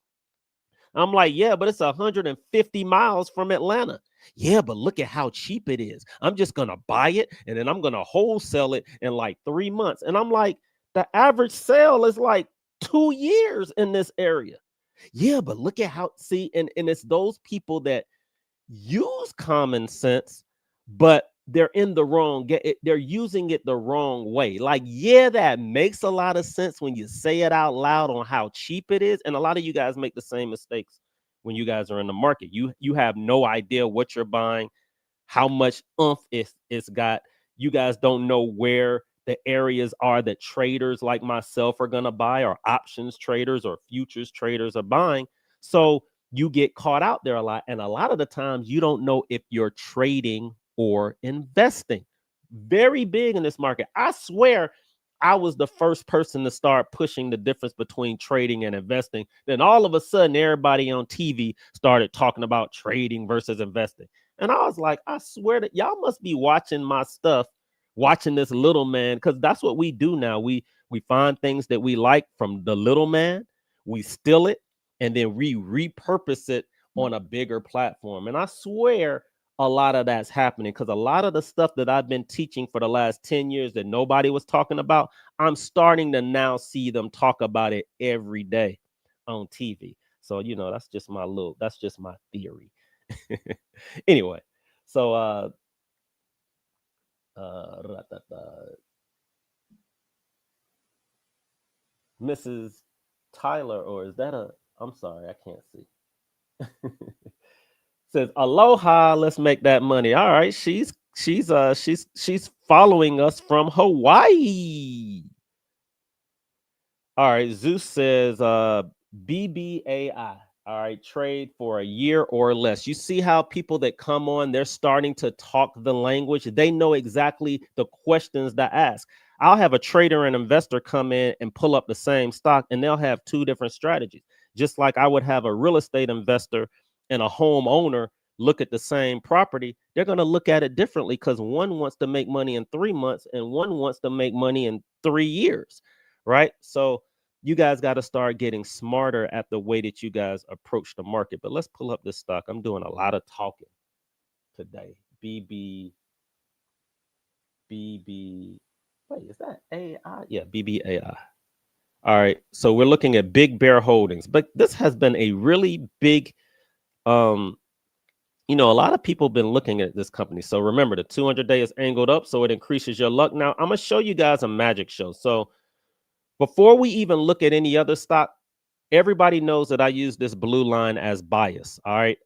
I'm like, yeah, but it's 150 miles from Atlanta. Yeah, but look at how cheap it is. I'm just going to buy it and then I'm going to wholesale it in like 3 months. And I'm like, the average sale is like 2 years in this area. Yeah, but look at how, and it's those people that use common sense, but they're they're using it the wrong way. Like, yeah, that makes a lot of sense when you say it out loud on how cheap it is. And a lot of you guys make the same mistakes when you guys are in the market. You have no idea what you're buying, how much oomph it's got. You guys don't know where the areas are that traders like myself are going to buy, or options traders or futures traders are buying. So you get caught out there a lot. And a lot of the times you don't know if you're trading or investing. Very big in this market. I swear I was the first person to start pushing the difference between trading and investing. Then all of a sudden, everybody on TV started talking about trading versus investing. And I was like, I swear that y'all must be watching my stuff, watching this little man, because that's what we do now. We find things that we like from the little man, we steal it, and then we repurpose it on a bigger platform. And I swear a lot of that's happening because a lot of the stuff that I've been teaching for the last 10 years that nobody was talking about, I'm starting to now see them talk about it every day on TV. So, that's just my theory. Anyway, so Mrs. Tyler, or is that I'm sorry, I can't see. Says, aloha, let's make that money. All right, she's She's following us from Hawaii. All right, Zeus says BBAI. All right, trade for a year or less. You see how people that come on, they're starting to talk the language. They know exactly the questions to ask. I'll have a trader and investor come in and pull up the same stock, and they'll have two different strategies. Just like I would have a real estate investor and a homeowner look at the same property, they're going to look at it differently because one wants to make money in 3 months and one wants to make money in 3 years, right? So you guys got to start getting smarter at the way that you guys approach the market. But let's pull up this stock. I'm doing a lot of talking today. BB. Wait, is that AI? Yeah, BBAI. All right. So we're looking at Big Bear Holdings, but this has been a really big, a lot of people have been looking at this company. So remember, the 200-day is angled up, so it increases your luck. Now I'm gonna show you guys a magic show. So before we even look at any other stock, everybody knows that I use this blue line as bias. All right.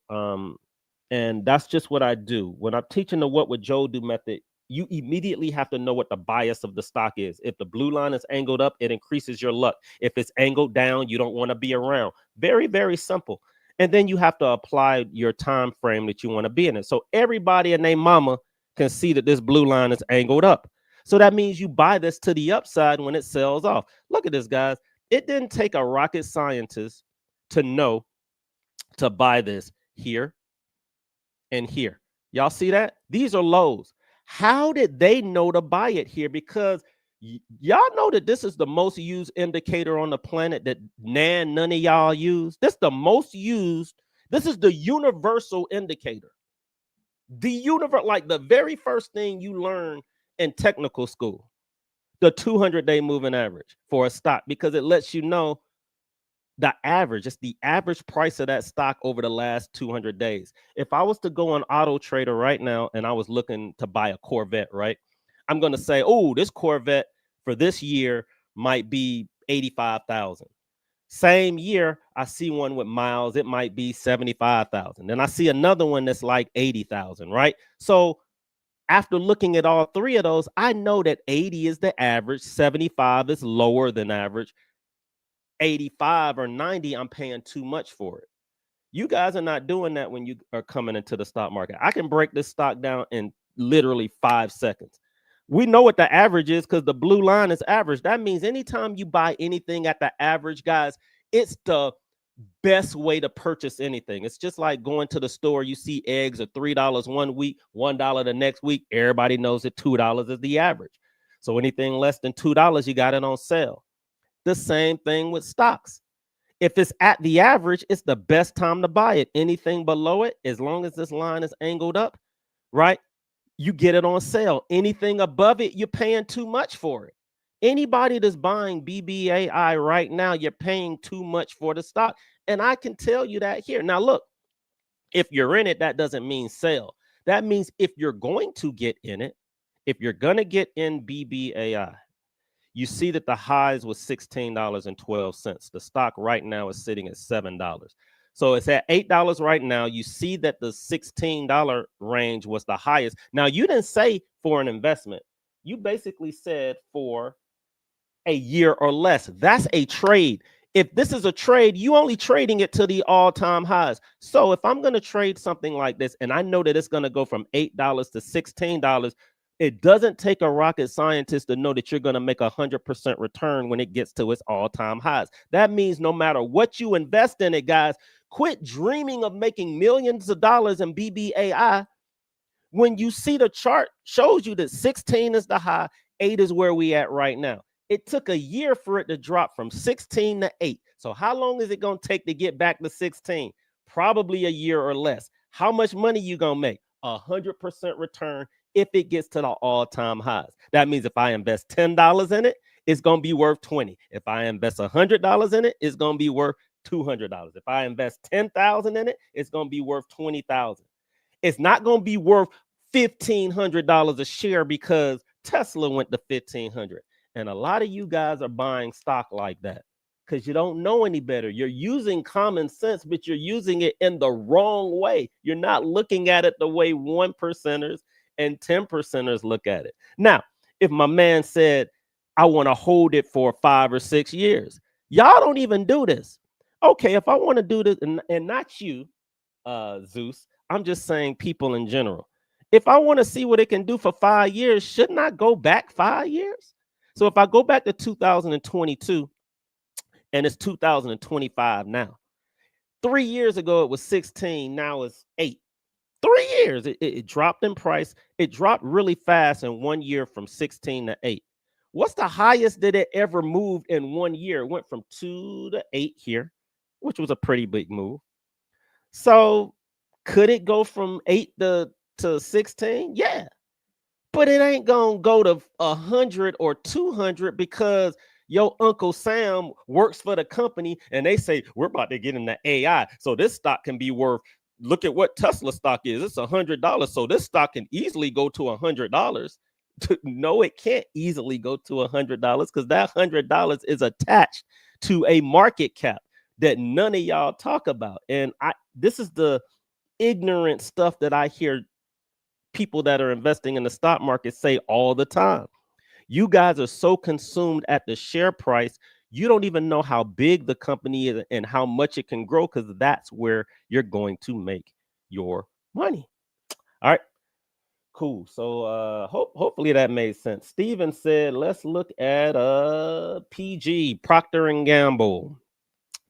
And that's just what I do. When I'm teaching the What Would Joe Do method, you immediately have to know what the bias of the stock is. If the blue line is angled up, it increases your luck. If it's angled down, you don't want to be around. Very, very simple. And then you have to apply your time frame that you want to be in it. So everybody and their mama can see that this blue line is angled up. So that means you buy this to the upside when it sells off. Look at this, guys. It didn't take a rocket scientist to know to buy this here and here. Y'all see that? These are lows. How did they know to buy it here? Because y'all know that this is the most used indicator on the planet that none of y'all use. This is the most used. This is the universal indicator. Like the very first thing you learn in technical school, the 200-day moving average for a stock, because it lets you know the average. It's the average price of that stock over the last 200 days. If I was to go on Auto Trader right now and I was looking to buy a Corvette, right? I'm going to say, oh, this Corvette for this year might be 85,000. Same year, I see one with miles, it might be 75,000. Then I see another one that's like 80,000, right? So after looking at all three of those, I know that 80 is the average, 75 is lower than average, 85 or 90, I'm paying too much for it. You guys are not doing that when you are coming into the stock market. I can break this stock down in literally 5 seconds. We know what the average is because the blue line is average. That means anytime you buy anything at the average, guys, it's the best way to purchase anything. It's just like going to the store. You see eggs are $3 one week, $1 the next week. Everybody knows that $2 is the average. So anything less than $2, you got it on sale. The same thing with stocks. If it's at the average, it's the best time to buy it. Anything below it, as long as this line is angled up, right, you get it on sale. Anything above it, you're paying too much for it. Anybody that's buying BBAI right now, you're paying too much for the stock. And I can tell you that here. Now, look, if you're in it, that doesn't mean sell. That means if you're going to get in it, if you're going to get in BBAI, you see that the highs was $16.12. The stock right now is sitting at $7. So it's at $8 right now. You see that the $16 range was the highest. Now, you didn't say for an investment. You basically said for a year or less. That's a trade. If this is a trade, you only trading it to the all-time highs. So if I'm going to trade something like this, and I know that it's going to go from $8 to $16, it doesn't take a rocket scientist to know that you're going to make 100% return when it gets to its all-time highs. That means no matter what you invest in it, guys, quit dreaming of making millions of dollars in BBAI. When you see the chart shows you that 16 is the high, 8 is where we at right now. It took a year for it to drop from 16 to 8. So how long is it going to take to get back to 16? Probably a year or less. How much money you going to make? 100% return if it gets to the all-time highs. That means if I invest $10 in it, it's going to be worth $20. If I invest $100 in it, it's going to be worth $200. If I invest $10,000 in it, it's going to be worth $20,000. It's not going to be worth $1,500 a share because Tesla went to $1,500. And a lot of you guys are buying stock like that because you don't know any better. You're using common sense, but you're using it in the wrong way. You're not looking at it the way 1%ers and 10%ers look at it. Now, if my man said, I want to hold it for 5 or 6 years, y'all don't even do this. Okay, if I want to do this, and not you, Zeus, I'm just saying people in general. If I want to see what it can do for 5 years, shouldn't I go back 5 years? So if I go back to 2022 and it's 2025 now, 3 years ago it was 16, now it's 8. 3 years, it dropped in price. It dropped really fast in 1 year from 16 to 8. What's the highest that it ever moved in 1 year? It went from 2 to 8 here, which was a pretty big move. So could it go from 8 to 16? Yeah. But it ain't gonna go to 100 or 200 because your Uncle Sam works for the company and they say we're about to get into AI. So this stock can be worth, look at what Tesla stock is. It's $100. So this stock can easily go to $100. No, it can't easily go to $100 because that $100 is attached to a market cap that none of y'all talk about. And this is the ignorant stuff that I hear people that are investing in the stock market say all the time. You guys are so consumed at the share price, you don't even know how big the company is and how much it can grow, because that's where you're going to make your money. All right, cool. So hopefully that made sense. Steven said, let's look at PG, Procter and Gamble.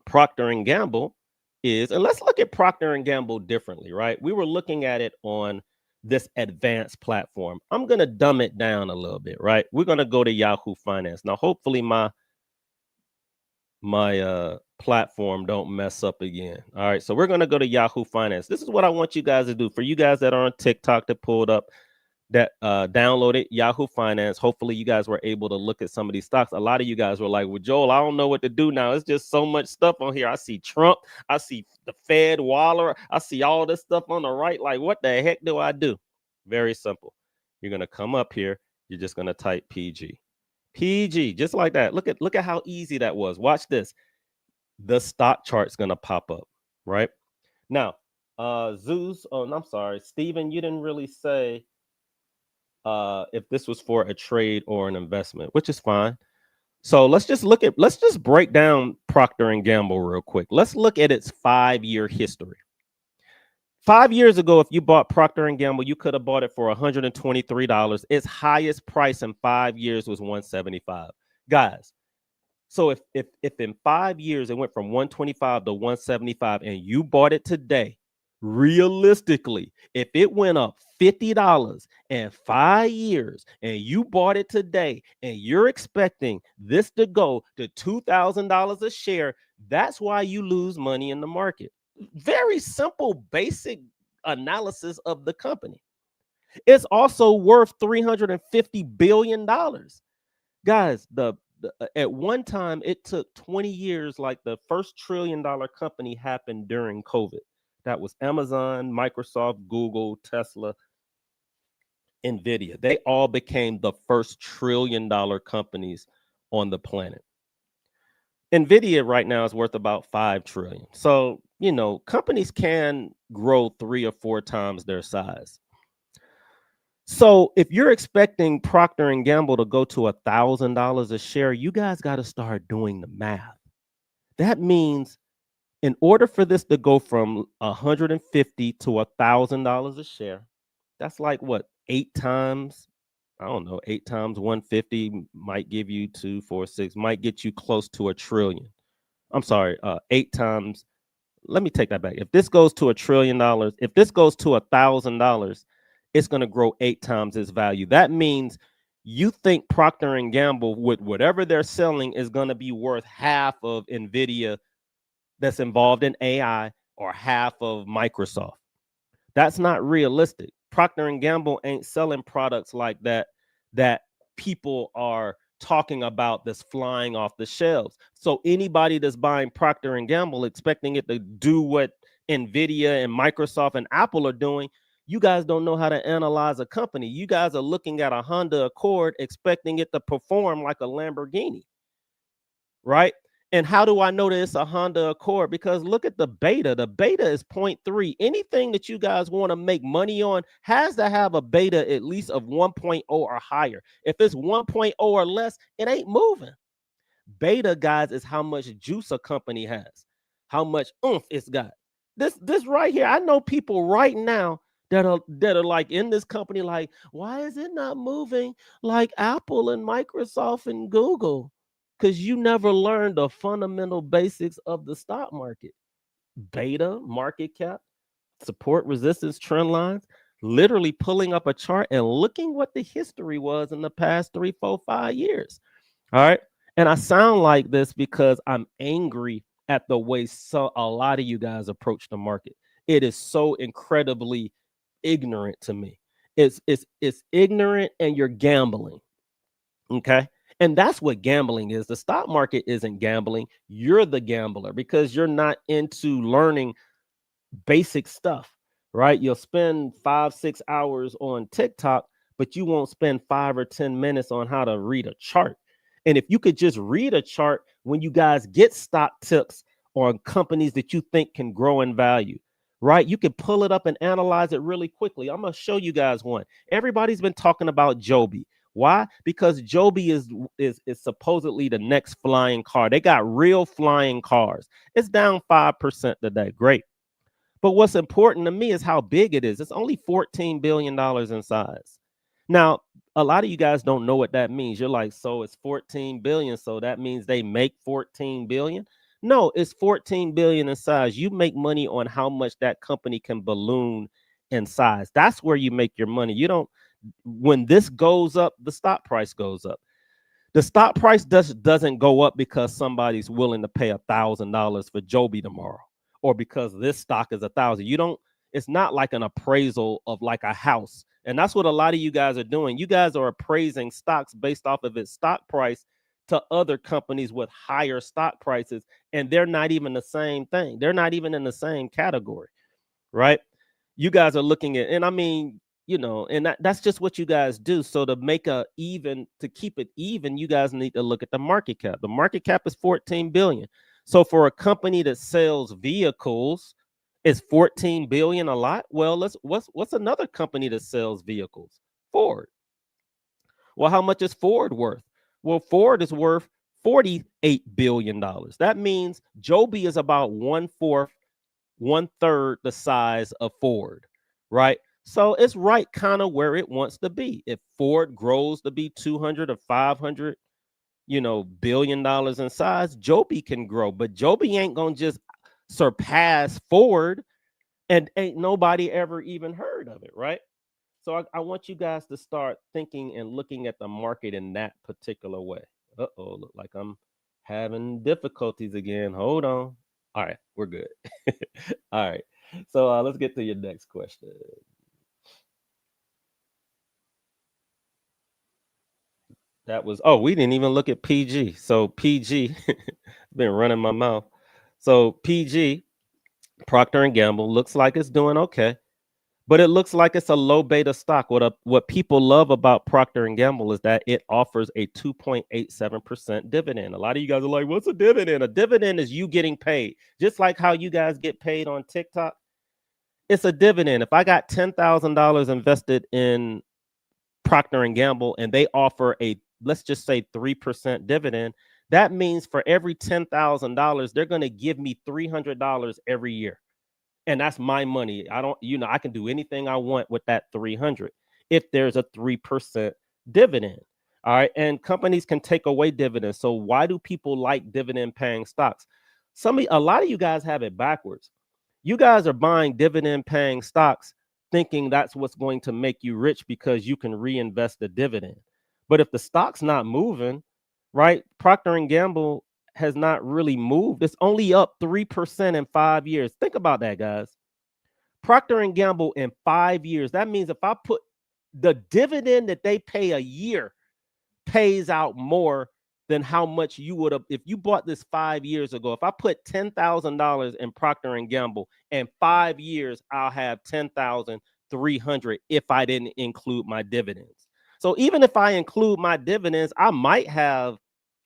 Procter and Gamble is, and let's look at Procter and Gamble differently, right? We were looking at it on this advanced platform. I'm going to dumb it down a little bit, right? We're going to go to Yahoo Finance. Now, hopefully my platform don't mess up again. All right, so we're going to go to Yahoo Finance. This is what I want you guys to do. For you guys that are on TikTok that pulled up, that downloaded Yahoo Finance. Hopefully you guys were able to look at some of these stocks. A lot of you guys were like, well, Joel, I don't know what to do now. It's just so much stuff on here. I see Trump. I see the Fed, Waller. I see all this stuff on the right. Like, what the heck do I do? Very simple. You're going to come up here. You're just going to type PG. PG, just like that. Look at how easy that was. Watch this. The stock chart's going to pop up, right? Now, Zeus, oh, I'm sorry, Steven, you didn't really say if this was for a trade or an investment, which is fine. So let's just break down Procter and Gamble real quick. Let's look at its 5-year history. 5 years ago, if you bought Procter and Gamble, you could have bought it for $123. Its highest price in 5 years was $175. Guys, so if in 5 years it went from 125 to 175 and you bought it today, realistically, if it went up $50 in 5 years and you bought it today and you're expecting this to go to $2,000 a share, that's why you lose money in the market. Very simple, basic analysis of the company. It's also worth $350 billion. Guys, at one time, it took 20 years, like the first $1 trillion company happened during COVID. That was Amazon, Microsoft, Google, Tesla, NVIDIA. They all became the first $1 trillion companies on the planet. NVIDIA right now is worth about $5 trillion. So, companies can grow 3 or 4 times their size. So if you're expecting Procter and Gamble to go to $1,000 a share, you guys got to start doing the math. That means in order for this to go from $150 to $1,000 a share, that's like what, 8 times? I don't know, 8 times 150 might give you 2, 4, 6, might get you close to $1 trillion. I'm sorry, 8 times. Let me take that back. If this goes to $1 trillion, if this goes to $1,000, it's going to grow 8 times its value. That means you think Procter and Gamble, with whatever they're selling, is going to be worth half of NVIDIA that's involved in AI or half of Microsoft. That's not realistic. Procter and Gamble ain't selling products like that people are talking about that's flying off the shelves. So anybody that's buying Procter and Gamble expecting it to do what NVIDIA and Microsoft and Apple are doing, you guys don't know how to analyze a company. You guys are looking at a Honda Accord expecting it to perform like a Lamborghini, right? And how do I know that it's a Honda Accord? Because look at the beta. The beta is 0.3. Anything that you guys want to make money on has to have a beta at least of 1.0 or higher. If it's 1.0 or less, it ain't moving. Beta, guys, is how much juice a company has, how much oomph it's got. This right here, I know people right now that are like in this company, like, why is it not moving like Apple and Microsoft and Google? Because you never learned the fundamental basics of the stock market. Beta, market cap, support, resistance, trend lines, literally pulling up a chart and looking what the history was in the past 3, 4, 5 years. All right. And I sound like this because I'm angry at the way a lot of you guys approach the market. It is so incredibly ignorant to me. It's ignorant, and you're gambling. Okay. And that's what gambling is. The stock market isn't gambling. You're the gambler because you're not into learning basic stuff, right? You'll spend 5, 6 hours on TikTok, but you won't spend 5 or 10 minutes on how to read a chart. And if you could just read a chart when you guys get stock tips on companies that you think can grow in value, right? You can pull it up and analyze it really quickly. I'm going to show you guys one. Everybody's been talking about Joby. Why? Because Joby is supposedly the next flying car. They got real flying cars. It's down 5% today. Great. But what's important to me is how big it is. It's only $14 billion in size. Now, a lot of you guys don't know what that means. You're like, so it's 14 billion. So that means they make 14 billion. No, it's 14 billion in size. You make money on how much that company can balloon in size. That's where you make your money. You don't, when this goes up, the stock price goes up. The stock price doesn't go up because somebody's willing to pay $1,000 for Joby tomorrow, or because this stock is 1,000. You don't. It's not like an appraisal of like a house, and that's what a lot of you guys are doing. You guys are appraising stocks based off of its stock price to other companies with higher stock prices, and they're not even the same thing. They're not even in the same category, right? You guys are looking at, and I mean, and that's just what you guys do. So to keep it even, you guys need to look at the market cap. The market cap is 14 billion. So for a company that sells vehicles, is 14 billion a lot? Well, what's another company that sells vehicles? Ford. Well, how much is Ford worth? Well, Ford is worth $48 billion. That means Joby is about 1/4, 1/3 the size of Ford, right? So it's right kind of where it wants to be. If Ford grows to be 200 or 500, billion dollars in size, Joby can grow, but Joby ain't gonna just surpass Ford, and ain't nobody ever even heard of it, right? So I want you guys to start thinking and looking at the market in that particular way. Look like I'm having difficulties again. Hold on. All right, we're good. All right. So let's get to your next question. That was, we didn't even look at PG. So PG, been running my mouth. So PG, Procter and Gamble, looks like it's doing okay, but it looks like it's a low beta stock. What people love about Procter and Gamble is that it offers a 2.87% dividend. A lot of you guys are like, what's a dividend? A dividend is you getting paid, just like how you guys get paid on TikTok. It's a dividend. If I got $10,000 invested in Procter and Gamble and they offer let's just say 3% dividend, that means for every $10,000, they're going to give me $300 every year. And that's my money. I can do anything I want with that 300 if there's a 3% dividend. All right. And companies can take away dividends. So why do people like dividend paying stocks? A lot of you guys have it backwards. You guys are buying dividend paying stocks thinking that's what's going to make you rich because you can reinvest the dividend. But if the stock's not moving, right? Procter and Gamble has not really moved. It's only up 3% in 5 years. Think about that, guys. Procter and Gamble in 5 years. That means if I put the dividend that they pay a year pays out more than how much you would have if you bought this 5 years ago. If I put $10,000 in Procter and Gamble, in 5 years I'll have 10,300 if I didn't include my dividends. So even if I include my dividends, I might have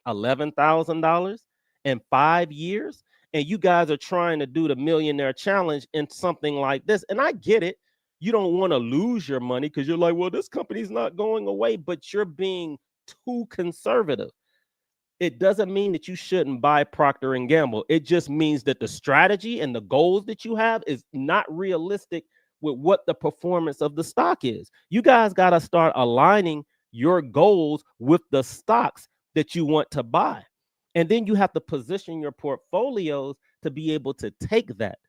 $11,000. in 5 years, and you guys are trying to do the millionaire challenge in something like this. And I get it. You don't want to lose your money because you're like, well, this company's not going away, but you're being too conservative. It doesn't mean that you shouldn't buy Procter and Gamble. It just means that the strategy and the goals that you have is not realistic with what the performance of the stock is. You guys got to start aligning your goals with the stocks that you want to buy. And then you have to position your portfolios to be able to take that.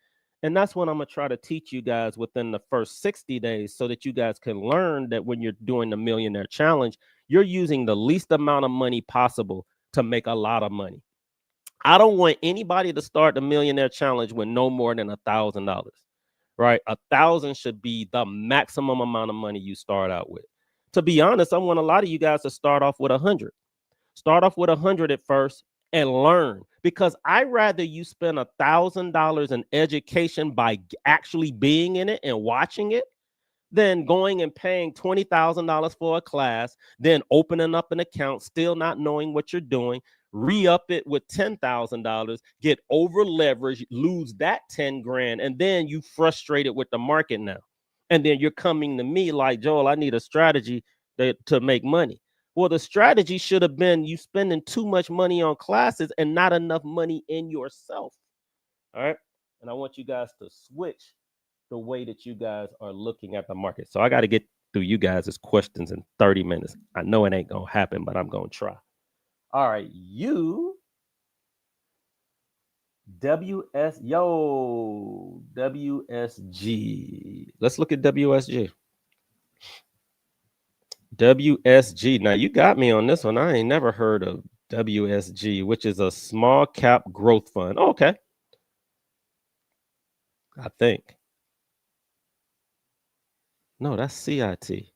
And that's what I'm going to try to teach you guys within the first 60 days so that you guys can learn that when you're doing the Millionaire Challenge, you're using the least amount of money possible to make a lot of money. I don't want anybody to start the Millionaire Challenge with no more than $1,000, right? 1,000 should be the maximum amount of money you start out with. To be honest, I want a lot of you guys to start off with 100. Start off with 100 at first and learn, because I'd rather you spend $1,000 in education by actually being in it and watching it than going and paying $20,000 for a class, then opening up an account, still not knowing what you're doing, re-up it with $10,000, get over leveraged, lose that 10 grand, and then you frustrated with the market now. And then you're coming to me like, Joel, I need a strategy to make money. Well, the strategy should have been you spending too much money on classes and not enough money in yourself. All right. And I want you guys to switch the way that you guys are looking at the market. So I got to get through you guys' questions in 30 minutes. I know it ain't going to happen, but I'm going to try. All right. WSG. Let's look at WSG. WSG. Now, you got me on this one. I ain't never heard of WSG, which is a small cap growth fund. Oh, okay. I think. No, that's CIT.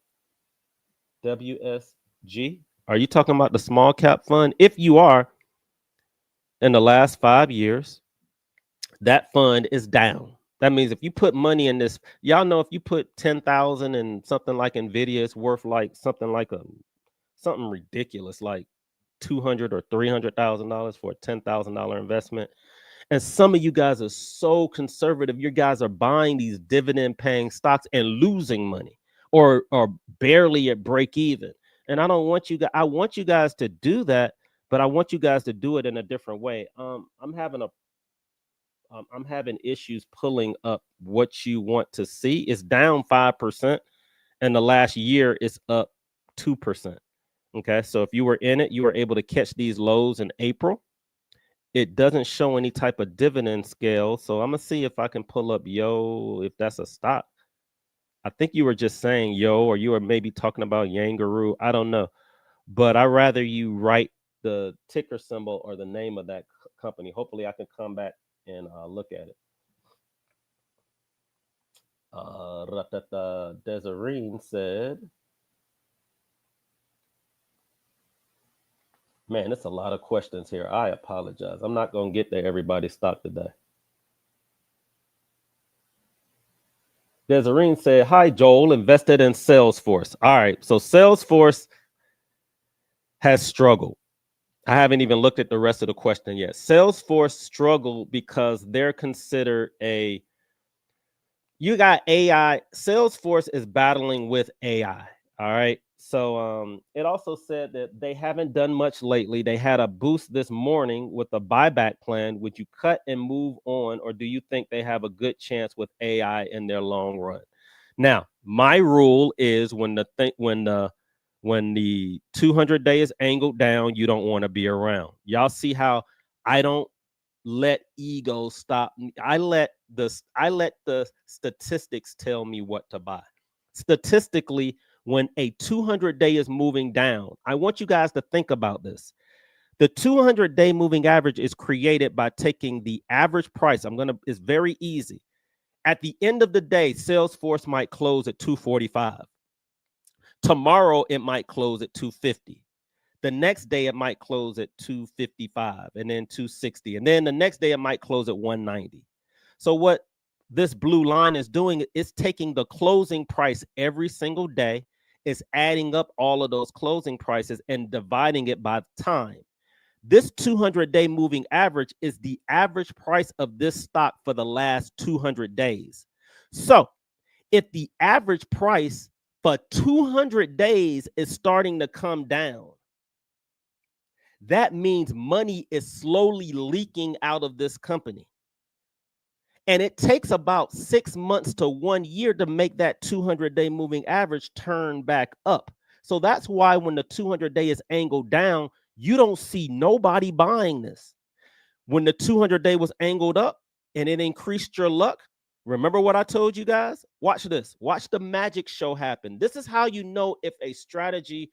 WSG. Are you talking about the small cap fund? If you are, in the last 5 years, that fund is down. That means if you put money in this, y'all know if you put 10,000 in something like Nvidia, it's worth like something ridiculous, like $200,000 or $300,000 for a $10,000 investment. And some of you guys are so conservative. You guys are buying these dividend paying stocks and losing money or barely at break even. And I don't want you guys, I want you guys to do that, but I want you guys to do it in a different way. I'm having issues pulling up what you want to see. It's down 5%, and the last year is up 2%. Okay, so if you were in it, you were able to catch these lows in April. It doesn't show any type of dividend scale, so I'm gonna see if I can pull up Yo, if that's a stock. I think you were just saying Yo, or you were maybe talking about Yangaroo. I don't know, but I'd rather you write the ticker symbol or the name of that company. Hopefully, I can come back and look at it. Desireen said, man, it's a lot of questions here. I apologize. I'm not going to get to everybody's stock today. Desireen said, hi, Joel, invested in Salesforce. All right, so Salesforce has struggled. I haven't even looked at the rest of the question yet. Salesforce struggled because they're considered you got AI. Salesforce is battling with AI. All right. So it also said that they haven't done much lately. They had a boost this morning with a buyback plan. Would you cut and move on, or do you think they have a good chance with AI in their long run? Now, my rule is when the 200 day is angled down, you don't want to be around. Y'all see how I don't let ego stop me. I let the statistics tell me what to buy. Statistically, when a 200 day is moving down, I want you guys to think about this. The 200 day moving average is created by taking the average price. It's very easy. At the end of the day, Salesforce might close at 245. Tomorrow, it might close at 250. The next day, it might close at 255 and then 260. And then the next day, it might close at 190. So what this blue line is doing is taking the closing price every single day, is adding up all of those closing prices and dividing it by time. This 200-day moving average is the average price of this stock for the last 200 days. So if the average price for 200 days is starting to come down, that means money is slowly leaking out of this company. And it takes about 6 months to 1 year to make that 200-day moving average turn back up. So that's why when the 200-day is angled down, you don't see nobody buying this. When the 200-day was angled up and it increased your luck, remember what I told you guys? Watch this. Watch the magic show happen. This is how you know if a strategy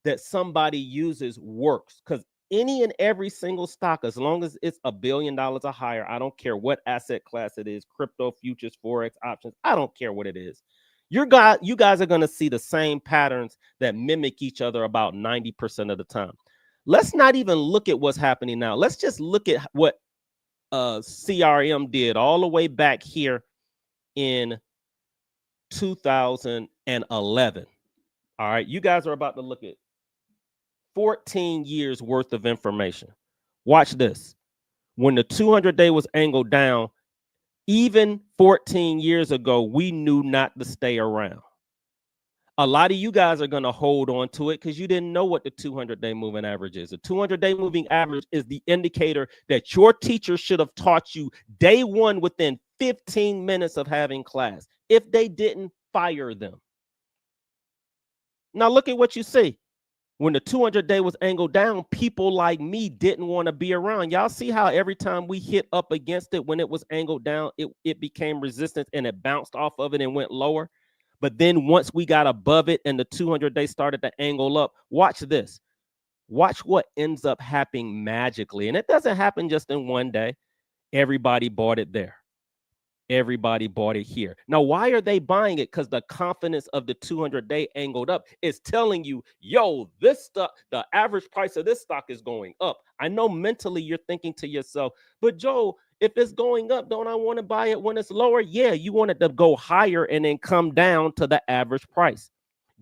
that somebody uses works, because any and every single stock, as long as it's $1 billion or higher, I don't care what asset class it is, crypto, futures, forex, options, I don't care what it is. You guys are going to see the same patterns that mimic each other about 90% of the time. Let's not even look at what's happening now. Let's just look at what CRM did all the way back here in 2011. All right, you guys are about to look at 14 years worth of information. Watch this. When the 200-day was angled down, even 14 years ago, we knew not to stay around. A lot of you guys are going to hold on to it because you didn't know what the 200-day moving average is. The 200-day moving average is the indicator that your teacher should have taught you day one within 15 minutes of having class. If they didn't, fire them. Now look at what you see. When the 200-day was angled down, people like me didn't want to be around. Y'all see how every time we hit up against it, when it was angled down, it became resistance and it bounced off of it and went lower. But then once we got above it and the 200-day started to angle up, watch this. Watch what ends up happening magically. And it doesn't happen just in one day. Everybody bought it there. Everybody bought it here. Now, why are they buying it? Because the confidence of the 200-day angled up is telling you, yo, this stock, the average price of this stock is going up. I know mentally you're thinking to yourself, but Joe, if it's going up, don't I want to buy it when it's lower? Yeah, you want it to go higher and then come down to the average price.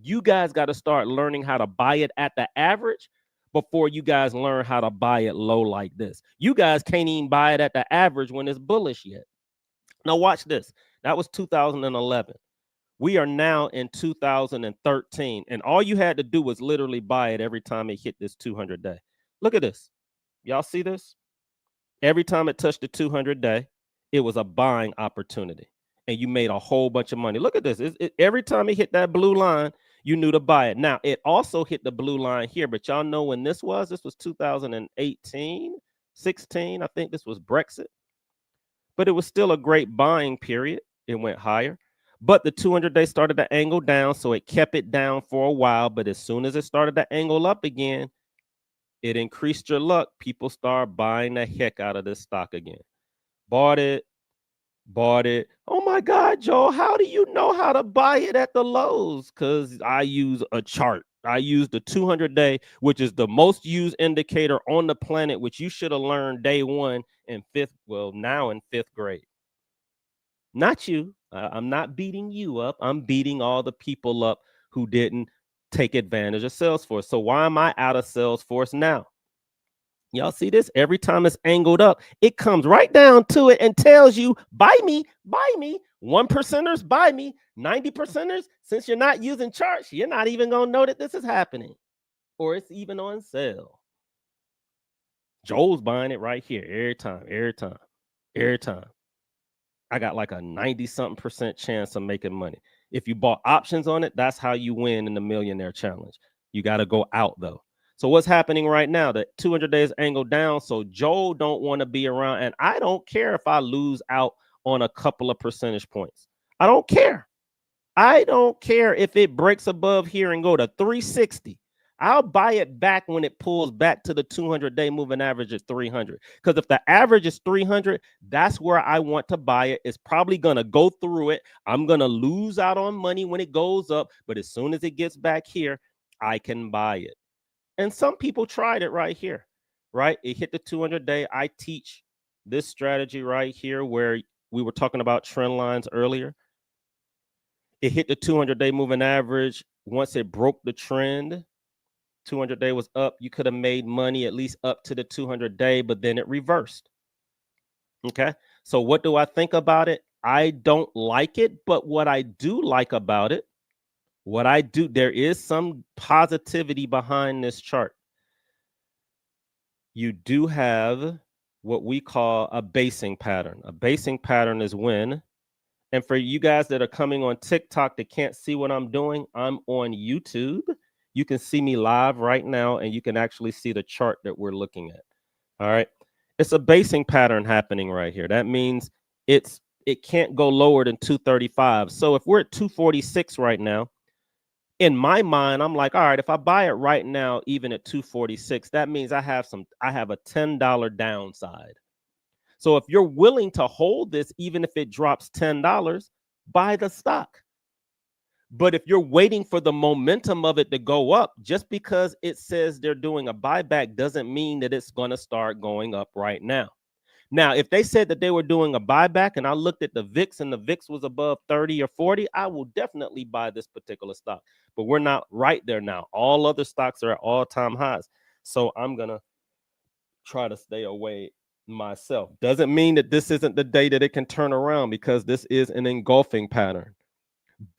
You guys got to start learning how to buy it at the average before you guys learn how to buy it low like this. You guys can't even buy it at the average when it's bullish yet. Now watch this. That was 2011. We are now in 2013, and all you had to do was literally buy it every time it hit this 200-day. Look at this. Y'all see this? Every time it touched the 200-day, it was a buying opportunity, and you made a whole bunch of money. Look at this. Every time it hit that blue line, you knew to buy it. Now, it also hit the blue line here, but y'all know when this was? This was 2018, 16. I think this was Brexit. But it was still a great buying period. It went higher. But the 200-day started to angle down, so it kept it down for a while. But as soon as it started to angle up again, it increased your luck. People start buying the heck out of this stock again. Bought it. Oh my God, Joe, how do you know how to buy it at the lows? Because I use a chart. I use the 200-day, which is the most used indicator on the planet, which you should have learned day one in now in fifth grade. Not you. I'm not beating you up. I'm beating all the people up who didn't take advantage of Salesforce. So why am I out of Salesforce now? Y'all see this? Every time it's angled up, it comes right down to it and tells you, buy me, buy me. 1%ers, buy me. 90%ers, since you're not using charts, you're not even going to know that this is happening or it's even on sale. Joel's buying it right here every time. I got like a 90-something% chance of making money. If you bought options on it, that's how you win in the Millionaire Challenge. You got to go out though. So what's happening right now? The 200 days angled down. So Joel don't want to be around. And I don't care if I lose out on a couple of percentage points. I don't care. I don't care if it breaks above here and go to 360. I'll buy it back when it pulls back to the 200-day moving average at 300. Because if the average is 300, that's where I want to buy it. It's probably going to go through it. I'm going to lose out on money when it goes up. But as soon as it gets back here, I can buy it. And some people tried it right here, right? It hit the 200-day. I teach this strategy right here where we were talking about trend lines earlier. It hit the 200-day moving average. Once it broke the trend, 200 day was up. You could have made money at least up to the 200 day, but then it reversed. Okay. So what do I think about it? I don't like it, but what I do like about it, there is some positivity behind this chart. You do have what we call a basing pattern. A basing pattern is when, and for you guys that are coming on TikTok that can't see what I'm doing, I'm on YouTube. You can see me live right now, and you can actually see the chart that we're looking at. All right. It's a basing pattern happening right here. That means it can't go lower than 235. So if we're at 246 right now, in my mind, I'm like, all right, if I buy it right now, even at 246, that means I have a $10 downside. So if you're willing to hold this, even if it drops $10, buy the stock. But if you're waiting for the momentum of it to go up, just because it says they're doing a buyback doesn't mean that it's going to start going up right now. Now, if they said that they were doing a buyback and I looked at the VIX and the VIX was above 30 or 40, I will definitely buy this particular stock. But we're not right there now. All other stocks are at all-time highs. So I'm going to try to stay away myself. Doesn't mean that this isn't the day that it can turn around, because this is an engulfing pattern.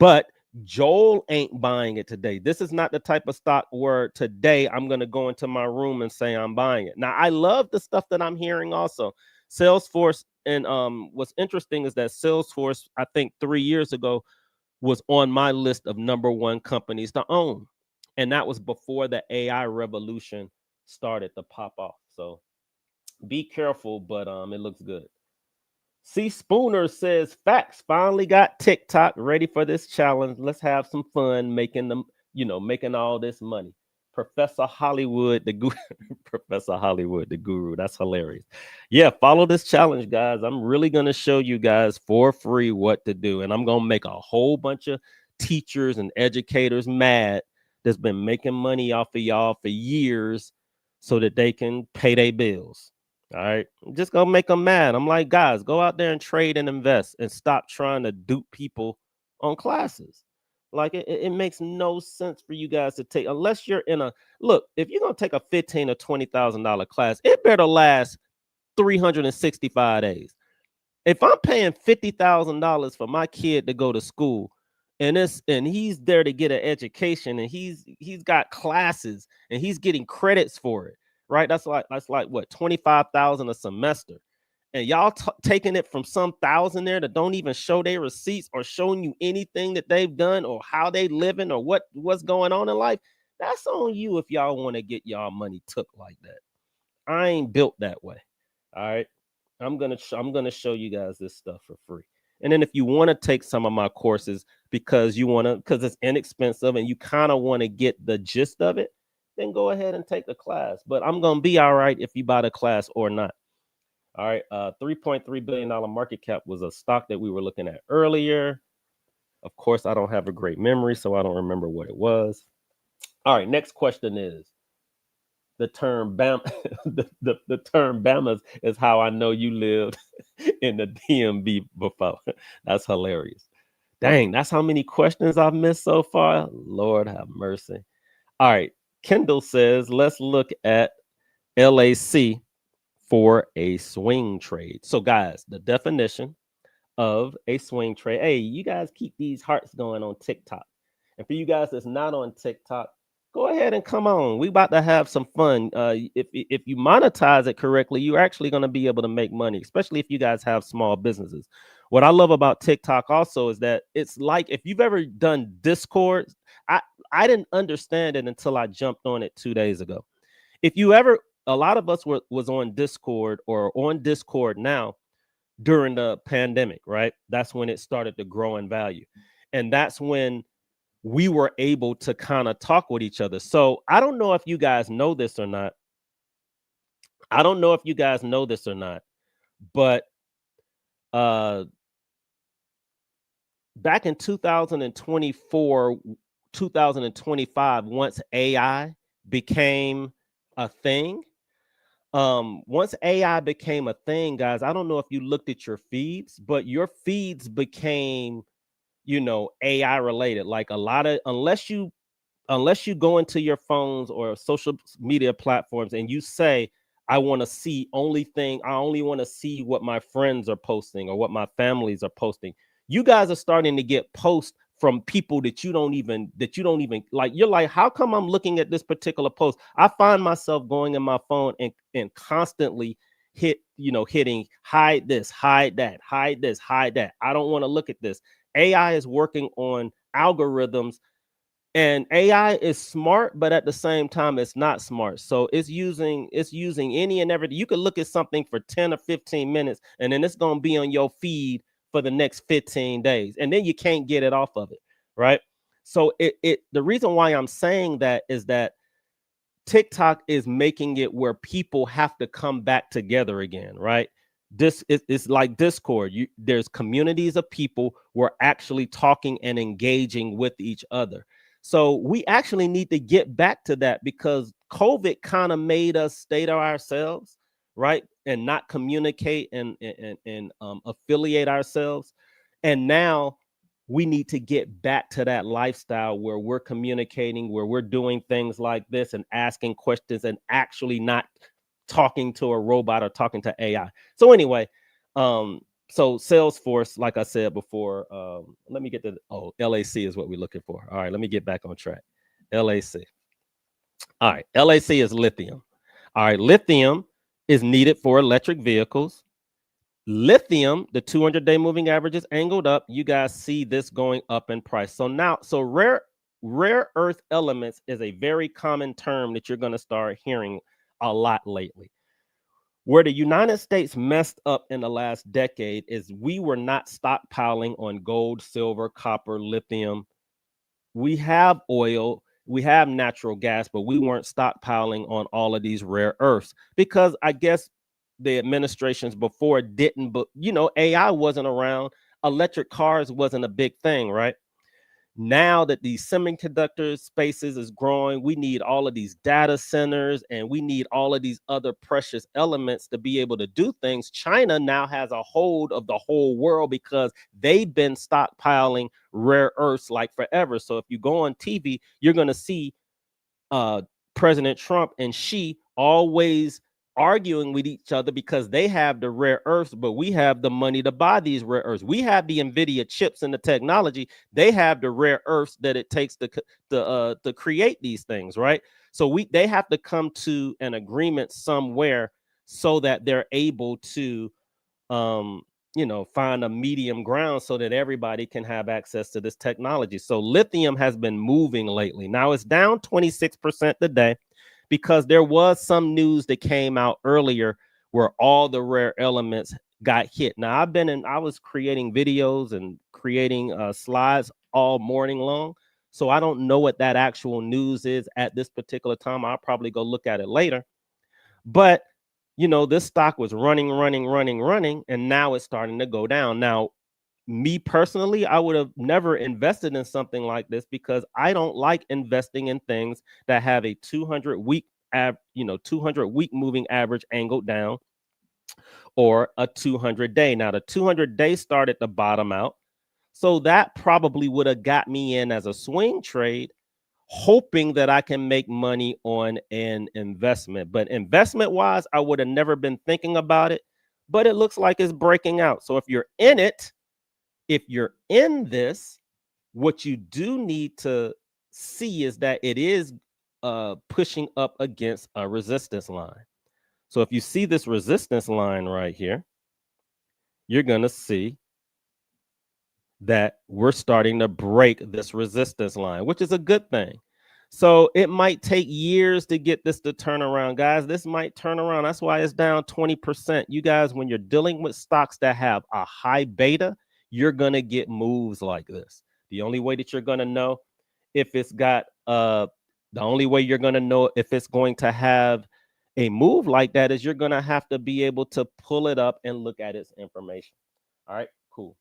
But Joel ain't buying it today. This is not the type of stock where today I'm going to go into my room and say I'm buying it. Now, I love the stuff that I'm hearing also. Salesforce, and what's interesting is that Salesforce, I think 3 years ago, was on my list of #1 companies to own. And that was before the AI revolution started to pop off. So be careful, but it looks good. C Spooner says, facts, finally got TikTok ready for this challenge. Let's have some fun making all this money. Professor Hollywood, the guru. Professor Hollywood, the guru. That's hilarious. Yeah, follow this challenge, guys. I'm really going to show you guys for free what to do. And I'm going to make a whole bunch of teachers and educators mad that's been making money off of y'all for years so that they can pay their bills. All right. I'm just going to make them mad. I'm like, guys, go out there and trade and invest and stop trying to dupe people on classes. Like it makes no sense for you guys to take, unless you're in look, if you're going to take a $15,000 or $20,000 class, it better last 365 days. If I'm paying $50,000 for my kid to go to school, and he's there to get an education, and he's got classes and he's getting credits for it, right? That's like what, 25,000 a semester. And y'all taking it from some thousand there that don't even show their receipts or showing you anything that they've done or how they living or what's going on in life. That's on you if y'all want to get y'all money took like that. I ain't built that way. All right. I'm gonna show you guys this stuff for free. And then if you want to take some of my courses because it's inexpensive and you kind of want to get the gist of it, then go ahead and take the class. But I'm gonna be all right if you buy the class or not. All right, $3.3 billion market cap was a stock that we were looking at earlier. Of course, I don't have a great memory, so I don't remember what it was. All right, next question is the term BAM. the term Bamas is how I know you lived in the DMV before. That's hilarious. Dang, that's how many questions I've missed so far. Lord have mercy. All right, Kendall says, let's look at LAC for a swing trade. So guys, the definition of a swing trade. Hey, you guys keep these hearts going on TikTok. And for you guys that's not on TikTok, go ahead and come on. We about to have some fun. If you monetize it correctly, you're actually going to be able to make money, especially if you guys have small businesses. What I love about TikTok also is that it's like, if you've ever done Discord, I didn't understand it until I jumped on it 2 days ago. A lot of us was on Discord or on Discord now during the pandemic, right? That's when it started to grow in value. And that's when we were able to kind of talk with each other. So I don't know if you guys know this or not. But back in 2024, 2025, once AI became a thing, guys, I don't know if you looked at your feeds, but your feeds became, AI related. Like unless you unless you go into your phones or social media platforms and you say, I want to see I only want to see what my friends are posting or what my families are posting. You guys are starting to get posts from people that you don't even like. You're like, how come I'm looking at this particular post? I find myself going in my phone and constantly hitting hide this, hide that, hide this, hide that. I don't want to look at this. AI is working on algorithms, and AI is smart, but at the same time, it's not smart. So it's using any and everything. You could look at something for 10 or 15 minutes, and then it's gonna be on your feed for the next 15 days, and then you can't get it off of it, right? So the reason why I'm saying that is that TikTok is making it where people have to come back together again, right? This is it's like Discord. There's communities of people who are actually talking and engaging with each other. So we actually need to get back to that, because COVID kind of made us stay to ourselves, right? And not communicate and affiliate ourselves. And now we need to get back to that lifestyle where we're communicating, where we're doing things like this and asking questions and actually not talking to a robot or talking to AI. So anyway, so Salesforce, like I said before, let me get to LAC is what we're looking for. All right, let me get back on track. LAC. All right, LAC is lithium. All right, lithium is needed for electric vehicles. Lithium, the 200-day moving average is angled up. You guys see this going up in price. So rare earth elements is a very common term that you're going to start hearing a lot lately. Where the United States messed up in the last decade is we were not stockpiling on gold, silver, copper, lithium. We have oil, we have natural gas, but we weren't stockpiling on all of these rare earths because I guess the administrations before didn't, but AI wasn't around, electric cars wasn't a big thing, right? Now that these semiconductor spaces is growing, we need all of these data centers and we need all of these other precious elements to be able to do things. China now has a hold of the whole world because they've been stockpiling rare earths like forever. So if you go on TV, you're going to see President Trump and Xi always arguing with each other because they have the rare earths, but we have the money to buy these rare earths. We have the NVIDIA chips and the technology. They have the rare earths that it takes to create these things, right? So they have to come to an agreement somewhere so that they're able to find a medium ground so that everybody can have access to this technology. So lithium has been moving lately. Now it's down 26% today because there was some news that came out earlier where all the rare elements got hit. Now I was creating videos and creating slides all morning long. So I don't know what that actual news is at this particular time. I'll probably go look at it later. But this stock was running, and now it's starting to go down. Now, me personally, I would have never invested in something like this because I don't like investing in things that have a 200-week 200-week moving average angled down or a 200-day. Now, the 200-day started to bottom out. So that probably would have got me in as a swing trade, hoping that I can make money on an investment. But investment wise, I would have never been thinking about it, but it looks like it's breaking out. So if you're in it, if you're in this, what you do need to see is that it is pushing up against a resistance line. So if you see this resistance line right here, you're going to see that we're starting to break this resistance line, which is a good thing. So it might take years to get this to turn around, guys. This might turn around. That's why it's down 20%. You guys, when you're dealing with stocks that have a high beta, you're going to get moves like this. The only way that you're going to know if it's got the only way you're going to know if it's going to have a move like that is you're going to have to be able to pull it up and look at its information. All right, cool.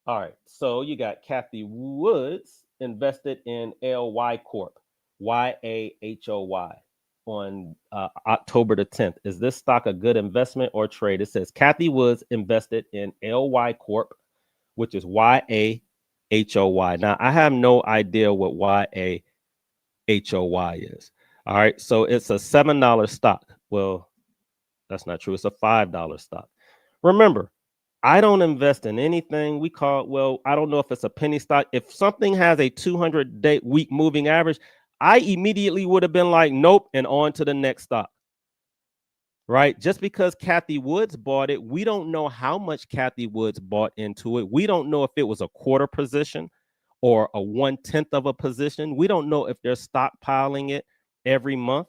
All right, so you got Kathy Woods invested in LY Corp, YAHOY, on October the 10th. Is this stock a good investment or trade? It says Kathy Woods invested in LY Corp, which is YAHOY. HOY. Now, I have no idea what YAHOY is. All right. So it's a $7 stock. Well, that's not true. It's a $5 stock. Remember, I don't invest in anything we call, well, I don't know if it's a penny stock. If something has a 200-day week moving average, I immediately would have been like, nope, and on to the next stock. Right? Just because Kathy Woods bought it, we don't know how much Kathy Woods bought into it. We don't know if it was a quarter position or a 1/10 of a position. We don't know if they're stockpiling it every month.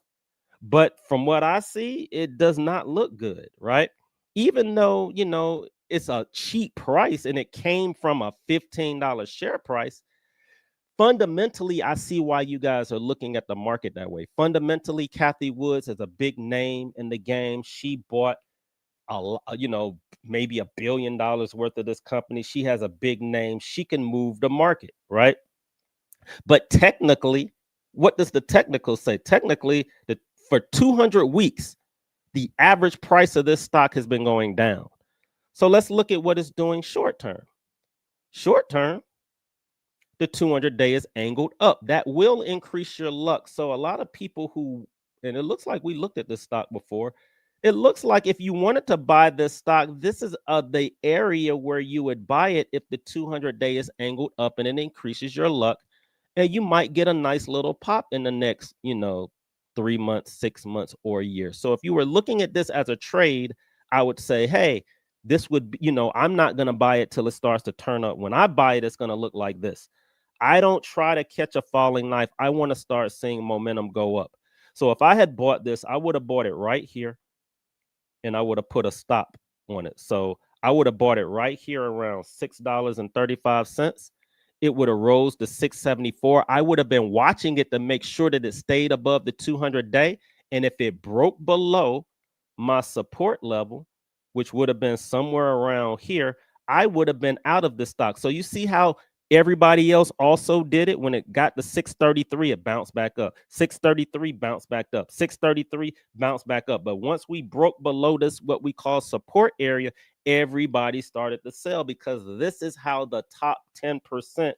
But from what I see, it does not look good, right? Even though, it's a cheap price and it came from a $15 share price, fundamentally, I see why you guys are looking at the market that way. Fundamentally, Kathy Woods is a big name in the game. She bought maybe $1 billion worth of this company. She has a big name. She can move the market, right? But technically, what does the technical say? Technically, for 200 weeks, the average price of this stock has been going down. So let's look at what it's doing short term. Short term, the 200-day is angled up. That will increase your luck. So a lot of people and it looks like we looked at this stock before. It looks like if you wanted to buy this stock, this is the area where you would buy it if the 200-day is angled up, and it increases your luck. And you might get a nice little pop in the next, 3 months, 6 months, or a year. So if you were looking at this as a trade, I would say, hey, this would be, I'm not going to buy it till it starts to turn up. When I buy it, it's going to look like this. I don't try to catch a falling knife. I want to start seeing momentum go up. So if I had bought this, I would have bought it right here, and I would have put a stop on it. So I would have bought it right here around $6.35. It would have rose to $6.74. I would have been watching it to make sure that it stayed above the 200-day. And if it broke below my support level, which would have been somewhere around here, I would have been out of the stock. So you see how everybody else also did it. When it got to 633, it bounced back up. 633 bounced back up. 633 bounced back up. But once we broke below this, what we call support area, everybody started to sell, because this is how the top 10%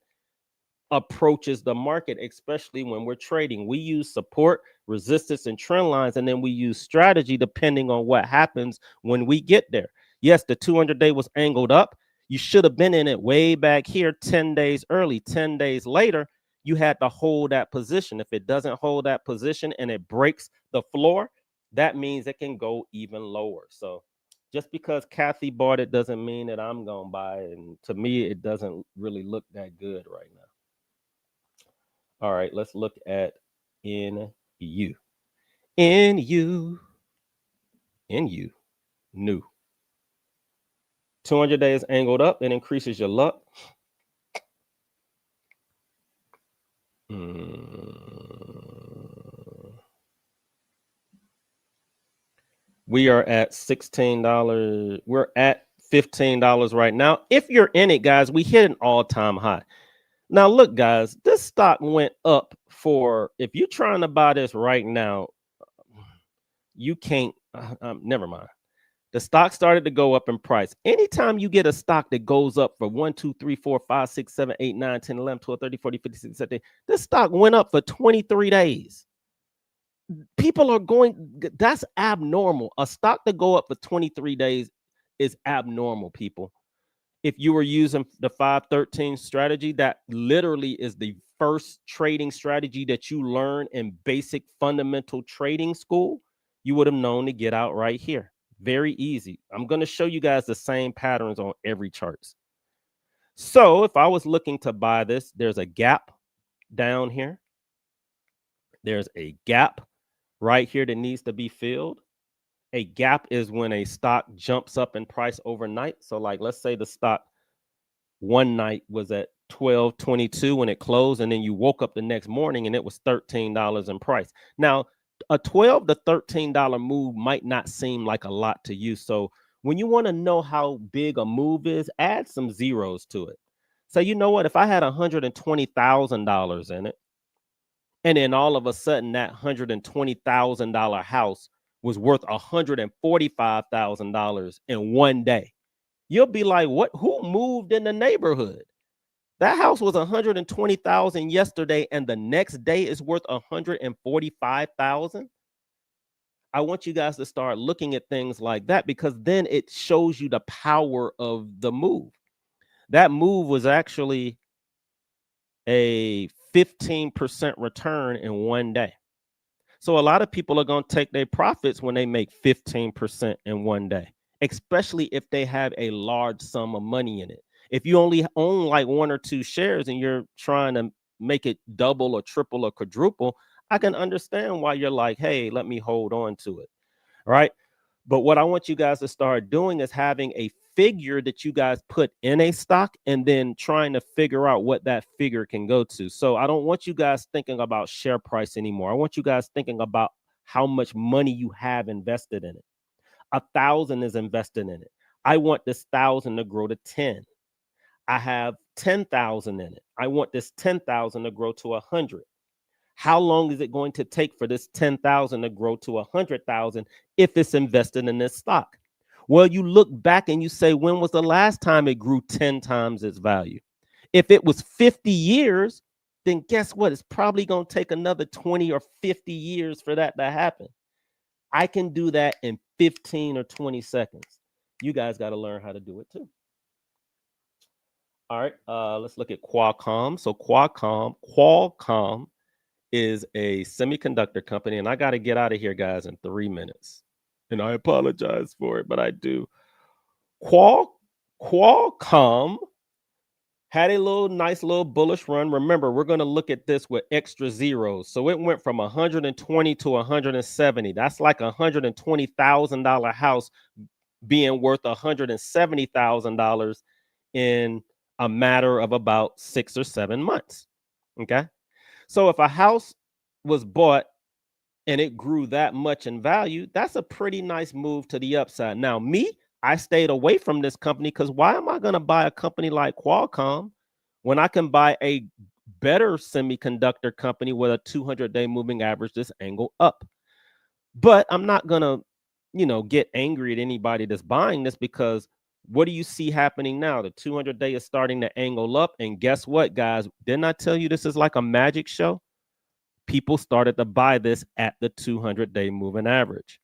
approaches the market, especially when we're trading. We use support, resistance, and trend lines, and then we use strategy depending on what happens when we get there. Yes, the 200-day was angled up. You should have been in it way back here 10 days early. 10 days later, you had to hold that position. If it doesn't hold that position and it breaks the floor, that means it can go even lower. So just because Kathy bought it doesn't mean that I'm going to buy it. And to me, it doesn't really look that good right now. All right, let's look at NU. New. 200 days angled up, it increases your luck. We are at $16. We're at $15 right now. If you're in it, guys, we hit an all-time high. Now, look, guys, this stock went up if you're trying to buy this right now, you can't, never mind. The stock started to go up in price. Anytime you get a stock that goes up for 1, 2, 3, 4, 5, 6, 7, 8, 9, 10, 11, 12, 13, 14, 15, 16, 17, this stock went up for 23 days. People are that's abnormal. A stock to go up for 23 days is abnormal, people. If you were using the 513 strategy, that literally is the first trading strategy that you learn in basic fundamental trading school, you would have known to get out right here. Very easy. I'm going to show you guys the same patterns on every chart. So if I was looking to buy this, there's a gap down here. There's a gap right here that needs to be filled. A gap is when a stock jumps up in price overnight. So like, let's say the stock one night was at $12.22 when it closed, and then you woke up the next morning and it was $13 in price. Now, a $12 to $13 move might not seem like a lot to you. So when you want to know how big a move is, add some zeros to it. So you know what? If I had $120,000 in it, and then all of a sudden that $120,000 house was worth $145,000 in one day, you'll be like, what? Who moved in the neighborhood? That house was 120,000 yesterday, and the next day is worth 145,000. I want you guys to start looking at things like that, because then it shows you the power of the move. That move was actually a 15% return in one day. So a lot of people are going to take their profits when they make 15% in one day, especially if they have a large sum of money in it. If you only own like one or two shares and you're trying to make it double or triple or quadruple, I can understand why you're like, hey, let me hold on to it. Right. But what I want you guys to start doing is having a figure that you guys put in a stock and then trying to figure out what that figure can go to. So I don't want you guys thinking about share price anymore. I want you guys thinking about how much money you have invested in it. 1,000 is invested in it. I want this 1,000 to grow to 10. I have 10,000 in it. I want this 10,000 to grow to 100. How long is it going to take for this 10,000 to grow to 100,000 if it's invested in this stock? Well, you look back and you say, when was the last time it grew 10 times its value? If it was 50 years, then guess what? It's probably going to take another 20 or 50 years for that to happen. I can do that in 15 or 20 seconds. You guys got to learn how to do it too. All right, let's look at Qualcomm. So Qualcomm is a semiconductor company, and I got to get out of here, guys, in 3 minutes. And I apologize for it, but I do. Qualcomm had a nice little bullish run. Remember, we're going to look at this with extra zeros. So it went from 120 to 170. That's like $120,000 house being worth $170,000 in a matter of about 6 or 7 months. Okay. So if a house was bought and it grew that much in value, that's a pretty nice move to the upside. Now, I stayed away from this company because why am I going to buy a company like Qualcomm when I can buy a better semiconductor company with a 200-day moving average this angle up? But I'm not going to, get angry at anybody that's buying this, because what do you see happening now? The 200-day is starting to angle up. And guess what, guys? Didn't I tell you this is like a magic show? People started to buy this at the 200-day moving average.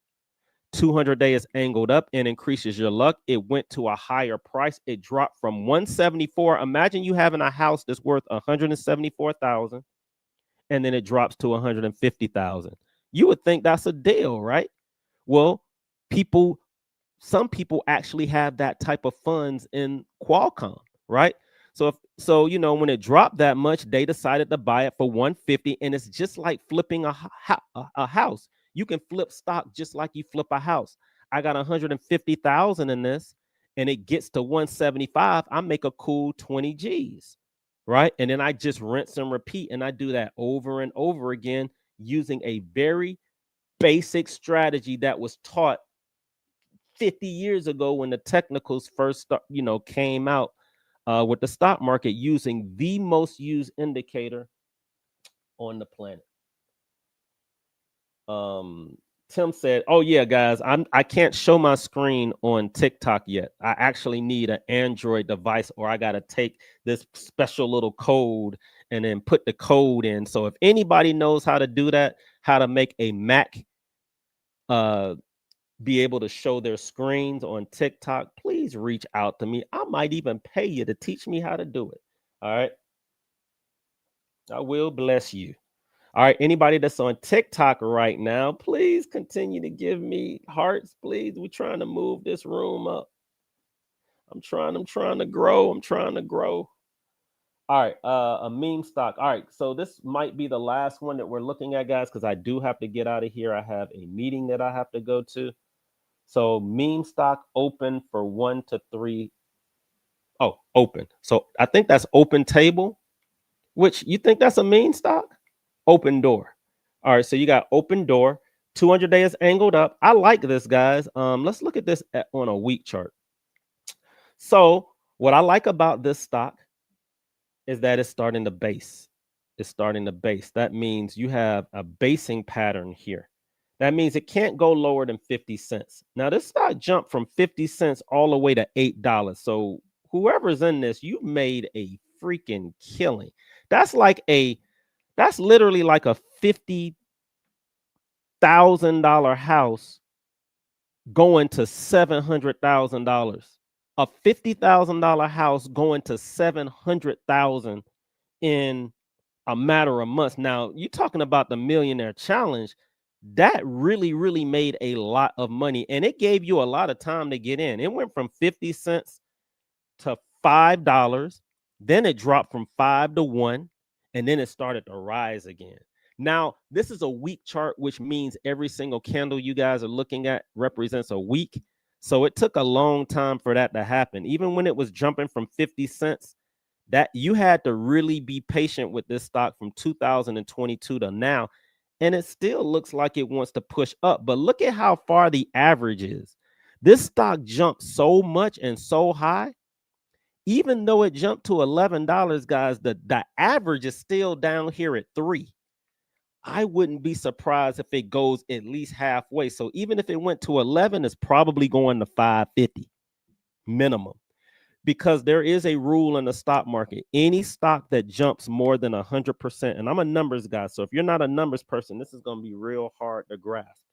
200-day is angled up and increases your luck. It went to a higher price. It dropped from 174. Imagine you having a house that's worth 174,000 and then it drops to 150,000. You would think that's a deal, right? Well, some people actually have that type of funds in Qualcomm, right? So when it dropped that much, they decided to buy it for 150, and it's just like flipping a house. You can flip stock just like you flip a house. I got 150,000 in this, and it gets to 175. I make a cool 20 G's, right? And then I just rinse and repeat, and I do that over and over again using a very basic strategy that was taught 50 years ago when the technicals first came out with the stock market, using the most used indicator on the planet. Tim said, oh yeah, guys, I can't show my screen on TikTok yet. I actually need an Android device, or I got to take this special little code and then put the code in. So if anybody knows how to do that, how to make a Mac be able to show their screens on TikTok, please reach out to me. I might even pay you to teach me how to do it. All right. I will bless you. All right. Anybody that's on TikTok right now, please continue to give me hearts. Please. We're trying to move this room up. I'm trying to grow. All right. A meme stock. All right. So this might be the last one that we're looking at, guys, because I do have to get out of here. I have a meeting that I have to go to. So meme stock open for 1 to 3. Oh, open. So I think that's open table, which you think that's a meme stock? Open door. All right. So you got open door. 200 days angled up. I like this, guys. Let's look at this on a week chart. So what I like about this stock is that it's starting to base. That means you have a basing pattern here. That means it can't go lower than 50 cents. Now, this stock jumped from 50 cents all the way to $8. So whoever's in this, you made a freaking killing. That's literally like a $50,000 house going to $700,000. A $50,000 house going to $700,000 in a matter of months. Now, you're talking about the Millionaire Challenge. That really, really made a lot of money, and it gave you a lot of time to get in. It went from 50 cents to $5. Then it dropped from 5 to 1, and then it started to rise again. Now, this is a week chart, which means every single candle you guys are looking at represents a week. So it took a long time for that to happen. Even when it was jumping from 50 cents, that you had to really be patient with this stock from 2022 to now. And it still looks like it wants to push up. But look at how far the average is. This stock jumped so much and so high. Even though it jumped to $11, guys, the average is still down here at 3. I wouldn't be surprised if it goes at least halfway. So even if it went to 11, it's probably going to 550 minimum, because there is a rule in the stock market. Any stock that jumps more than 100%, and I'm a numbers guy, so if you're not a numbers person, this is going to be real hard to grasp.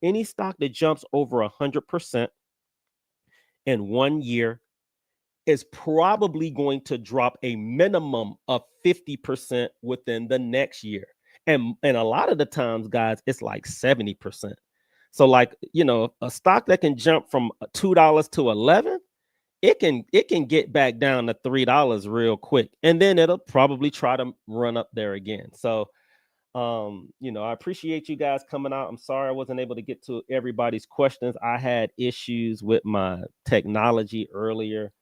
Any stock that jumps over 100% in 1 year is probably going to drop a minimum of 50% within the next year. And a lot of the times, guys, it's like 70%. So like, a stock that can jump from $2 to 11, it can get back down to $3 real quick. And then it'll probably try to run up there again. So, I appreciate you guys coming out. I'm sorry I wasn't able to get to everybody's questions. I had issues with my technology earlier,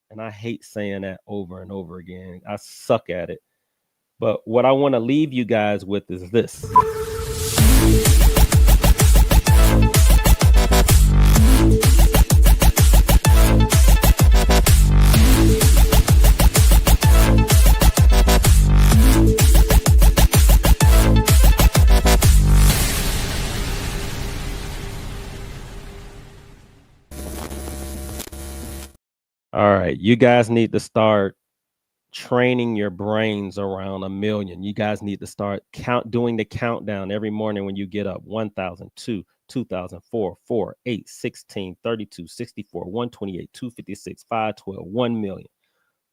and I hate saying that over and over again. I suck at it. But what I want to leave you guys with is this. All right, you guys need to start training your brains around 1 million. You guys need to start doing the countdown every morning when you get up. 1,002, 2,004, 4, 8, 16, 32, 64, 128, 256, 512, 1 million.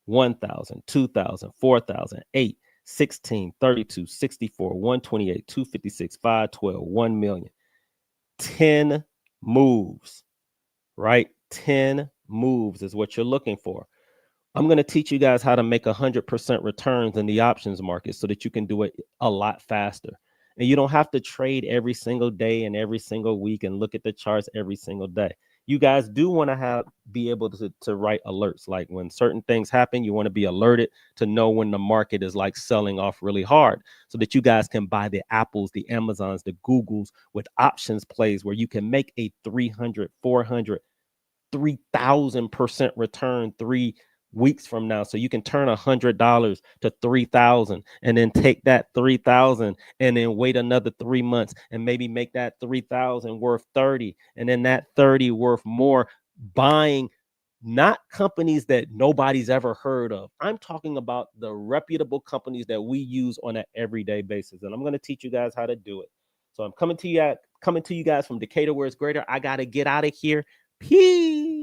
1,000, 2,000, 4,000, 8, 16, 32, 64, 128, 256, 512, 1 million. 10 moves, right? 10 moves is what you're looking for. I'm going to teach you guys how to make 100% returns in the options market so that you can do it a lot faster. And you don't have to trade every single day and every single week and look at the charts every single day. You guys do want to be able to write alerts. Like when certain things happen, you want to be alerted to know when the market is like selling off really hard so that you guys can buy the Apples, the Amazons, the Googles with options plays where you can make a 300, 400, 3,000% return 3 weeks from now. So you can turn $100 to 3,000 and then take that 3,000 and then wait another 3 months and maybe make that 3,000 worth 30 and then that 30 worth more, buying not companies that nobody's ever heard of. I'm talking about the reputable companies that we use on an everyday basis. And I'm going to teach you guys how to do it. So I'm coming to you guys from Decatur, where it's greater. I got to get out of here. Peace.